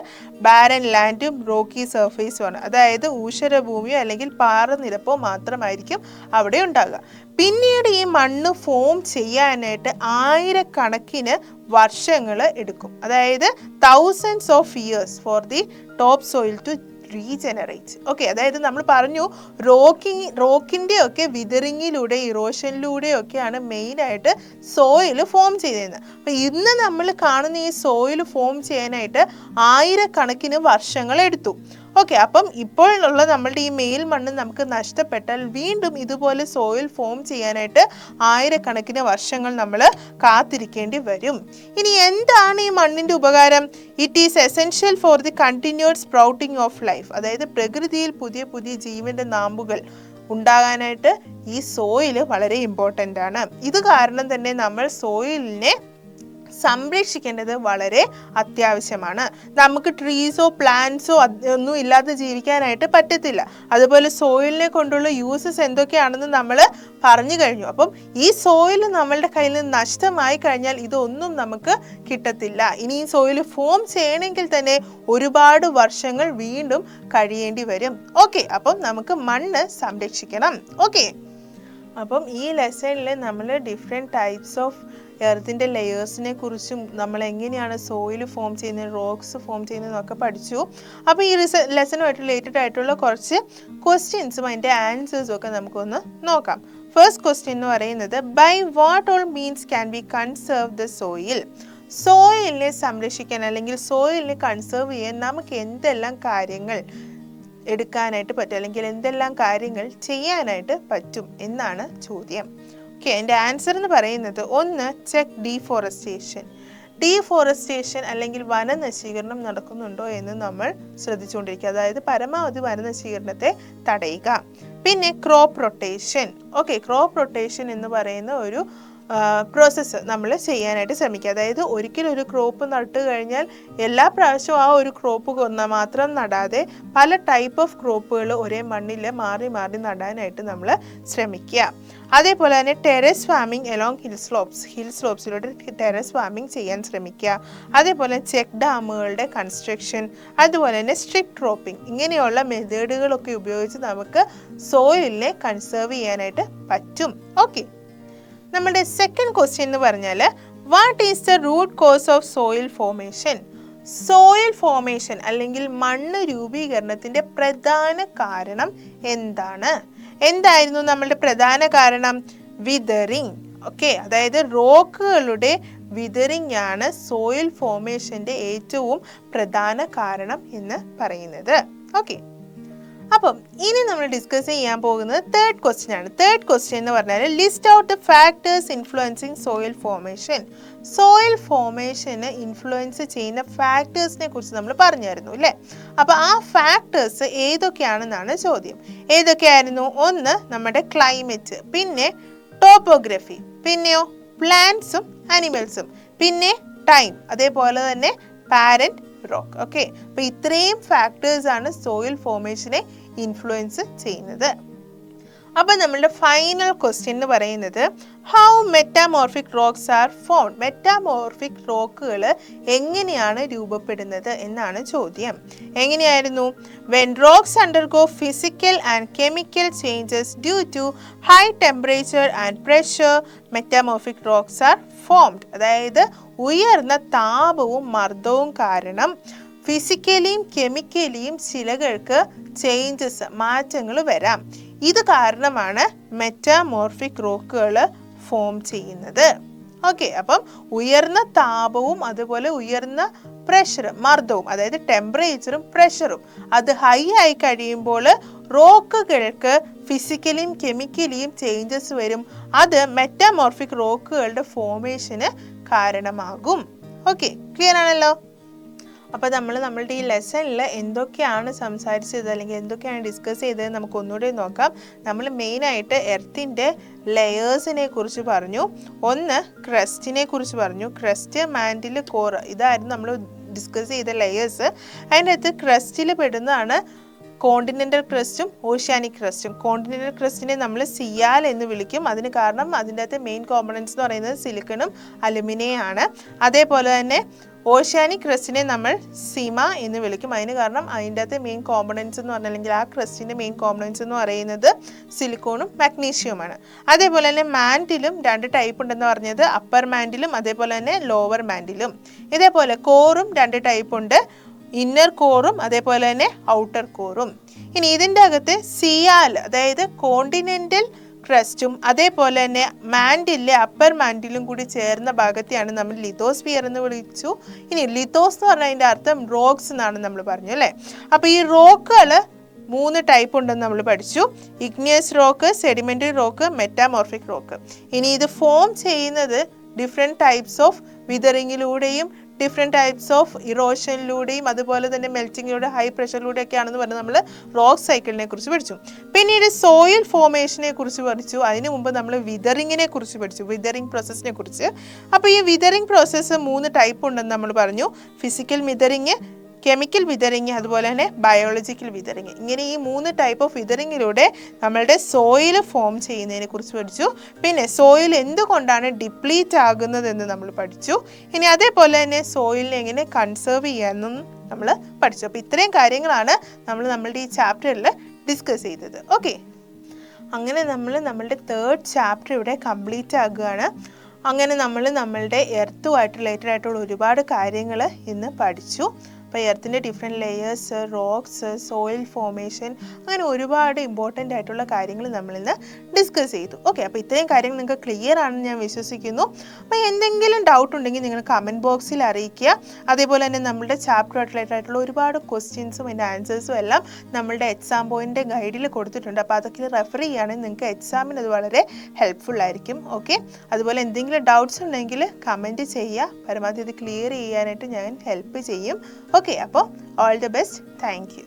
A: ബാരൻ ലാൻഡും റോക്കി സർഫേസുമാണ്. അതായത് ഊഷരഭൂമിയോ അല്ലെങ്കിൽ പാറനിരപ്പോ മാത്രമായിരിക്കും അവിടെ ഉണ്ടാകുക. പിന്നീട് ഈ മണ്ണ് ഫോം ചെയ്യാനായിട്ട് ആയിരക്കണക്കിന് വർഷങ്ങൾ എടുക്കും. അതായത് thousands of years for the top soil to regenerate. Okay, അതായത് നമ്മൾ പറഞ്ഞു റോക്കിൻ്റെ ഒക്കെ വിതറിങ്ങിലൂടെ ഇറോഷനിലൂടെയൊക്കെയാണ് മെയിനായിട്ട് സോയിൽ ഫോം ചെയ്തിരുന്നത്. അപ്പം ഇന്ന് നമ്മൾ കാണുന്ന ഈ സോയിൽ ഫോം ചെയ്യാനായിട്ട് ആയിരക്കണക്കിന് വർഷങ്ങൾ എടുത്തു. ഓക്കെ, അപ്പം ഇപ്പോഴുള്ള നമ്മളുടെ ഈ മേൽ മണ്ണ് നമുക്ക് നഷ്ടപ്പെട്ടാൽ വീണ്ടും ഇതുപോലെ സോയിൽ ഫോം ചെയ്യാനായിട്ട് ആയിരക്കണക്കിന് വർഷങ്ങൾ നമ്മൾ കാത്തിരിക്കേണ്ടി വരും. ഇനി എന്താണ് ഈ മണ്ണിൻ്റെ ഉപകാരം? It is essential for the continued sprouting of life. അതായത് പ്രകൃതിയിൽ പുതിയ പുതിയ ജീവൻ്റെ നാമ്പുകൾ ഉണ്ടാകാനായിട്ട് ഈ സോയിൽ വളരെ ഇമ്പോർട്ടൻ്റ് ആണ്. ഇത് കാരണം തന്നെ നമ്മൾ സോയിലിനെ സംരക്ഷിക്കേണ്ടത് വളരെ അത്യാവശ്യമാണ്. നമുക്ക് ട്രീസോ പ്ലാന്റ്സോ ഒന്നും ഇല്ലാതെ ജീവിക്കാനായിട്ട് പറ്റത്തില്ല. അതുപോലെ സോയിലിനെ കൊണ്ടുള്ള യൂസസ് എന്തൊക്കെയാണെന്ന് നമ്മൾ പറഞ്ഞു കഴിഞ്ഞു. അപ്പം ഈ സോയിൽ നമ്മളുടെ കയ്യിൽ നിന്ന് നഷ്ടമായി കഴിഞ്ഞാൽ ഇതൊന്നും നമുക്ക് കിട്ടത്തില്ല. ഇനി ഈ സോയിൽ ഫോം ചെയ്യണമെങ്കിൽ തന്നെ ഒരുപാട് വർഷങ്ങൾ വീണ്ടും കഴിയേണ്ടി വരും. ഓക്കെ, അപ്പം നമുക്ക് മണ്ണ് സംരക്ഷിക്കണം. ഓക്കെ, അപ്പം ഈ ലെസണിൽ നമ്മൾ ഡിഫറെൻറ്റ് ടൈപ്സ് ഓഫ് എർത്തിൻ്റെ ലെയേഴ്സിനെ കുറിച്ചും നമ്മൾ എങ്ങനെയാണ് സോയിൽ ഫോം ചെയ്യുന്നത്, റോക്സ് ഫോം ചെയ്യുന്നതെന്നൊക്കെ പഠിച്ചു. അപ്പോൾ ഈ ലെസണുമായിട്ട് റിലേറ്റഡ് ആയിട്ടുള്ള കുറച്ച് ക്വസ്റ്റ്യൻസും അതിൻ്റെ ആൻസേഴ്സും ഒക്കെ നമുക്കൊന്ന് നോക്കാം. ഫസ്റ്റ് ക്വസ്റ്റ്യൻ എന്ന് പറയുന്നത്, by what all means can be conserve the soil? സോയിലിനെ സംരക്ഷിക്കാൻ അല്ലെങ്കിൽ സോയിലിനെ കൺസേർവ് ചെയ്യാൻ നമുക്ക് എന്തെല്ലാം കാര്യങ്ങൾ എടുക്കാനായിട്ട് പറ്റും, അല്ലെങ്കിൽ എന്തെല്ലാം കാര്യങ്ങൾ ചെയ്യാനായിട്ട് പറ്റും എന്നാണ് ചോദ്യം. ഓക്കെ, അതിൻ്റെ ആൻസർ എന്ന് പറയുന്നത്, ഒന്ന്, ചെക്ക് ഡീഫോറസ്റ്റേഷൻ അല്ലെങ്കിൽ വനനശീകരണം നടക്കുന്നുണ്ടോ എന്ന് നമ്മൾ ശ്രദ്ധിച്ചുകൊണ്ടിരിക്കുക. അതായത് പരമാവധി വനനശീകരണത്തെ തടയുക. പിന്നെ crop rotation. Okay, crop rotation എന്ന് പറയുന്ന ഒരു പ്രോസസ്സ് നമ്മൾ ചെയ്യാനായിട്ട് ശ്രമിക്കുക. അതായത് ഒരിക്കലും ഒരു ക്രോപ്പ് നട്ട് കഴിഞ്ഞാൽ എല്ലാ പ്രാവശ്യവും ആ ഒരു ക്രോപ്പ് മാത്രം നടാതെ പല ടൈപ്പ് ഓഫ് ക്രോപ്പുകൾ ഒരേ മണ്ണിൽ മാറി മാറി നടാനായിട്ട് നമ്മൾ ശ്രമിക്കുക. അതേപോലെ തന്നെ ടെറസ് ഫാമിംഗ് എലോങ് ഹിൽ സ്ലോപ്സിലൂടെ ടെറസ് ഫാമിംഗ് ചെയ്യാൻ ശ്രമിക്കുക. അതേപോലെ ചെക്ക് ഡാമുകളുടെ കൺസ്ട്രക്ഷൻ, അതുപോലെ തന്നെ സ്ട്രിപ്പ് ക്രോപ്പിംഗ്, ഇങ്ങനെയുള്ള മെത്തേഡുകളൊക്കെ ഉപയോഗിച്ച് നമുക്ക് സോയിലിനെ കൺസേർവ് ചെയ്യാനായിട്ട് പറ്റും. ഓക്കെ, നമ്മുടെ സെക്കൻഡ് ക്വസ്റ്റ്യൻ എന്ന് പറഞ്ഞാൽ, what is the root cause of soil formation? Soil formation അല്ലെങ്കിൽ മണ്ണ് രൂപീകരണത്തിൻ്റെ പ്രധാന കാരണം എന്താണ്? എന്തായിരുന്നു നമ്മളുടെ പ്രധാന കാരണം? വിതറിങ്. ഓക്കെ, അതായത് റോക്കുകളുടെ വിതറിങ് ആണ് സോയിൽ ഫോർമേഷൻ്റെ ഏറ്റവും പ്രധാന കാരണം എന്ന് പറയുന്നത്. ഓക്കെ, അപ്പം ഇനി നമ്മൾ ഡിസ്കസ് ചെയ്യാൻ പോകുന്നത് തേർഡ് ക്വസ്റ്റ്യൻ ആണ്. തേർഡ് ക്വസ്റ്റ്യൻ എന്ന് പറഞ്ഞാൽ, list out the factors influencing soil formation. Soil ഫോർമേഷന് ഇൻഫ്ലുവൻസ് ചെയ്യുന്ന ഫാക്ടേഴ്സിനെ കുറിച്ച് നമ്മൾ പറഞ്ഞായിരുന്നു അല്ലേ? അപ്പോൾ ആ ഫാക്ടേഴ്സ് ഏതൊക്കെയാണെന്നാണ് ചോദ്യം. ഏതൊക്കെയായിരുന്നു? ഒന്ന്, നമ്മുടെ ക്ലൈമറ്റ്, പിന്നെ ടോപ്പോഗ്രഫി, പിന്നെയോ പ്ലാന്റ്സും അനിമൽസും, പിന്നെ ടൈം, അതേപോലെ തന്നെ പാരന്റ് റോക്ക്. ഓക്കെ, അപ്പോൾ ഇത്രയും ഫാക്ടേഴ്സ് ആണ് സോയിൽ ഫോർമേഷനെ ഇൻഫ്ലുവൻസ് ചെയ്യുന്നത്. അപ്പോൾ നമ്മളുടെ ഫൈനൽ ക്വസ്റ്റ്യൻ എന്ന് പറയുന്നത്, how metamorphic rocks are formed? Metamorphic റോക്കുകൾ എങ്ങനെയാണ് രൂപപ്പെടുന്നത് എന്നാണ് ചോദ്യം. എങ്ങനെയായിരുന്നു? When rocks undergo physical and chemical changes due to high temperature and pressure, metamorphic rocks are formed. അതായത് ഉയർന്ന താപവും മർദ്ദവും കാരണം ഫിസിക്കലിയും കെമിക്കലിയും ശിലകൾക്ക് ചേഞ്ചസ്, മാറ്റങ്ങൾ വരാം. ഇത് കാരണമാണ് മെറ്റാമോർഫിക് റോക്കുകൾ ഫോം ചെയ്യുന്നത്. ഓക്കെ, അപ്പം ഉയർന്ന താപവും അതുപോലെ ഉയർന്ന പ്രഷറും മർദ്ദവും, അതായത് ടെമ്പറേച്ചറും പ്രഷറും അത് ഹൈ ആയി കഴിയുമ്പോൾ റോക്കുകൾക്ക് ഫിസിക്കലിയും കെമിക്കലിയും ചേഞ്ചസ് വരും. അത് മെറ്റാമോർഫിക് റോക്കുകളുടെ ഫോർമേഷന് കാരണമാകും. ഓക്കെ, ക്ലിയർ ആണല്ലോ? അപ്പോൾ നമ്മളുടെ ഈ ലെസണിൽ എന്തൊക്കെയാണ് സംസാരിച്ചത് അല്ലെങ്കിൽ എന്തൊക്കെയാണ് ഡിസ്കസ് ചെയ്തത് നമുക്ക് ഒന്നുകൂടി നോക്കാം. നമ്മൾ മെയിനായിട്ട് എർത്തിൻ്റെ ലെയേഴ്സിനെ കുറിച്ച് പറഞ്ഞു. ഒന്ന്, ക്രസ്റ്റിനെ കുറിച്ച് പറഞ്ഞു. ക്രസ്റ്റ്, മാൻറ്റിൽ, കോർ, ഇതായിരുന്നു നമ്മൾ ഡിസ്കസ് ചെയ്ത ലെയേഴ്സ്. അതിൻ്റെ അകത്ത് ക്രസ്റ്റിൽ പെടുന്നതാണ് കോണ്ടിനെൻ്റൽ ക്രസ്റ്റും ഓഷ്യാനിക് ക്രസ്റ്റും. കോണ്ടിനെൻ്റൽ ക്രസ്റ്റിനെ നമ്മൾ സിയാൽ എന്ന് വിളിക്കും. അതിന് കാരണം അതിൻ്റെ അകത്ത് മെയിൻ കോമ്പണൻസ് എന്ന് പറയുന്നത് സിലിക്കണും അലുമിനിയം ആണ്. അതേപോലെ തന്നെ ഓഷ്യാനിക് ക്രസ്റ്റിനെ നമ്മൾ സിമ എന്ന് വിളിക്കും. അതിന് കാരണം അതിൻ്റെ അകത്ത് മെയിൻ കോമ്പണൻസ് എന്ന് പറഞ്ഞാൽ, അല്ലെങ്കിൽ ആ ക്രസ്റ്റിൻ്റെ മെയിൻ കോമ്പണൻസ് എന്ന് പറയുന്നത് സിലിക്കോണും മാഗ്നീഷ്യവുമാണ്. അതേപോലെ തന്നെ മാൻറ്റിലും 2 ടൈപ്പ് ഉണ്ടെന്ന് പറഞ്ഞത്, അപ്പർ മാൻറ്റിലും അതേപോലെ തന്നെ ലോവർ മാൻറ്റിലും. ഇതേപോലെ കോറും 2 ടൈപ്പ് ഉണ്ട്, ഇന്നർ കോറും അതേപോലെ തന്നെ ഔട്ടർ കോറും. ഇനി ഇതിൻ്റെ അകത്ത് സിയാൽ, അതായത് കോണ്ടിനെൻ്റൽ ക്രസ്റ്റും അതേപോലെ തന്നെ മാൻറ്റിലെ അപ്പർ മാൻറ്റിലും കൂടി ചേർന്ന ഭാഗത്തെയാണ് നമ്മൾ ലിത്തോസ്ഫിയർ എന്ന് വിളിച്ചു. ഇനി ലിത്തോസ് എന്ന് പറഞ്ഞാൽ അതിൻ്റെ അർത്ഥം റോക്സ് എന്നാണ് നമ്മൾ പറഞ്ഞു അല്ലേ. അപ്പോൾ ഈ റോക്കുകൾ 3 ടൈപ്പ് ഉണ്ടെന്ന് നമ്മൾ പഠിച്ചു. Igneous rock, sedimentary rock, metamorphic rock. ഇനി ഇത് ഫോം ചെയ്യുന്നത് ഡിഫറെൻറ്റ് ടൈപ്സ് ഓഫ് വിതറിങ്ങിലൂടെയും ഡിഫറെൻറ്റ് ടൈപ്സ് ഓഫ് ഇറോഷനിലൂടെയും അതുപോലെ തന്നെ മെൽറ്റിങ്ങിലൂടെ, ഹൈ പ്രഷറിലൂടെയൊക്കെയാണെന്ന് പറഞ്ഞ് നമ്മൾ റോക്ക് സൈക്കിളിനെ കുറിച്ച് പഠിച്ചു. പിന്നീട് സോയിൽ ഫോമേഷനെ കുറിച്ച് പഠിച്ചു. അതിന് മുമ്പ് നമ്മൾ വിതറിങ്ങിനെ കുറിച്ച് പഠിച്ചു, വിതറിങ് പ്രോസസ്സിനെ കുറിച്ച്. അപ്പോൾ ഈ വിതറിങ് പ്രോസസ്സ് 3 ടൈപ്പ് ഉണ്ടെന്ന് നമ്മൾ പറഞ്ഞു. ഫിസിക്കൽ വിതറിങ്, കെമിക്കൽ വിതറിങ്, അതുപോലെ തന്നെ ബയോളജിക്കൽ വിതറിങ്. ഇങ്ങനെ ഈ 3 ടൈപ്പ് ഓഫ് വിതറിങ്ങിലൂടെ നമ്മളുടെ സോയിൽ ഫോം ചെയ്യുന്നതിനെ കുറിച്ച് പഠിച്ചു. പിന്നെ സോയിൽ എന്തുകൊണ്ടാണ് ഡിപ്ലീറ്റ് ആകുന്നതെന്ന് നമ്മൾ പഠിച്ചു. ഇനി അതേപോലെ തന്നെ സോയിലിനെ എങ്ങനെ കൺസേർവ് ചെയ്യാമെന്നും നമ്മൾ പഠിച്ചു. അപ്പോൾ ഇത്രയും കാര്യങ്ങളാണ് നമ്മളുടെ ഈ ചാപ്റ്ററിൽ ഡിസ്കസ് ചെയ്തത്. ഓക്കെ, അങ്ങനെ നമ്മളുടെ 3rd ചാപ്റ്റർ ഇവിടെ കംപ്ലീറ്റ് ആകുകയാണ്. അങ്ങനെ നമ്മളുടെ എർത്തുമായിട്ട് റിലേറ്റഡ് ആയിട്ടുള്ള ഒരുപാട് കാര്യങ്ങൾ ഇന്ന് പഠിച്ചു. അപ്പോൾ എർത്തിൻ്റെ different layers, rocks, soil formation, അങ്ങനെ ഒരുപാട് ഇമ്പോർട്ടൻ്റ് ആയിട്ടുള്ള കാര്യങ്ങൾ നമ്മളിന്ന് ഡിസ്കസ് ചെയ്തു. ഓക്കെ, അപ്പോൾ ഇത്രയും കാര്യങ്ങൾ നിങ്ങൾക്ക് ക്ലിയർ ആണെന്ന് ഞാൻ വിശ്വസിക്കുന്നു. അപ്പോൾ എന്തെങ്കിലും ഡൗട്ട് ഉണ്ടെങ്കിൽ നിങ്ങൾ കമൻറ്റ് ബോക്സിൽ അറിയിക്കുക. അതേപോലെ തന്നെ നമ്മുടെ ചാപ്റ്റർ റിലേറ്റഡ് ആയിട്ടുള്ള ഒരുപാട് ക്വസ്റ്റ്യൻസും അതിൻ്റെ ആൻസേഴ്സും എല്ലാം നമ്മളുടെ എക്സാം പോയിൻ്റെ ഗൈഡിൽ കൊടുത്തിട്ടുണ്ട്. അപ്പോൾ അതൊക്കെ റെഫർ ചെയ്യുകയാണെങ്കിൽ നിങ്ങൾക്ക് എക്സാമിന് അത് വളരെ ഹെൽപ്ഫുൾ ആയിരിക്കും. ഓക്കെ, അതുപോലെ എന്തെങ്കിലും ഡൗട്ട്സ് ഉണ്ടെങ്കിൽ കമൻറ്റ് ചെയ്യുക. പരമാവധി ഇത് ക്ലിയർ ചെയ്യാനായിട്ട് ഞാൻ ഹെൽപ്പ് ചെയ്യും. ഓക്കെ, അപ്പോൾ all the best. Thank you.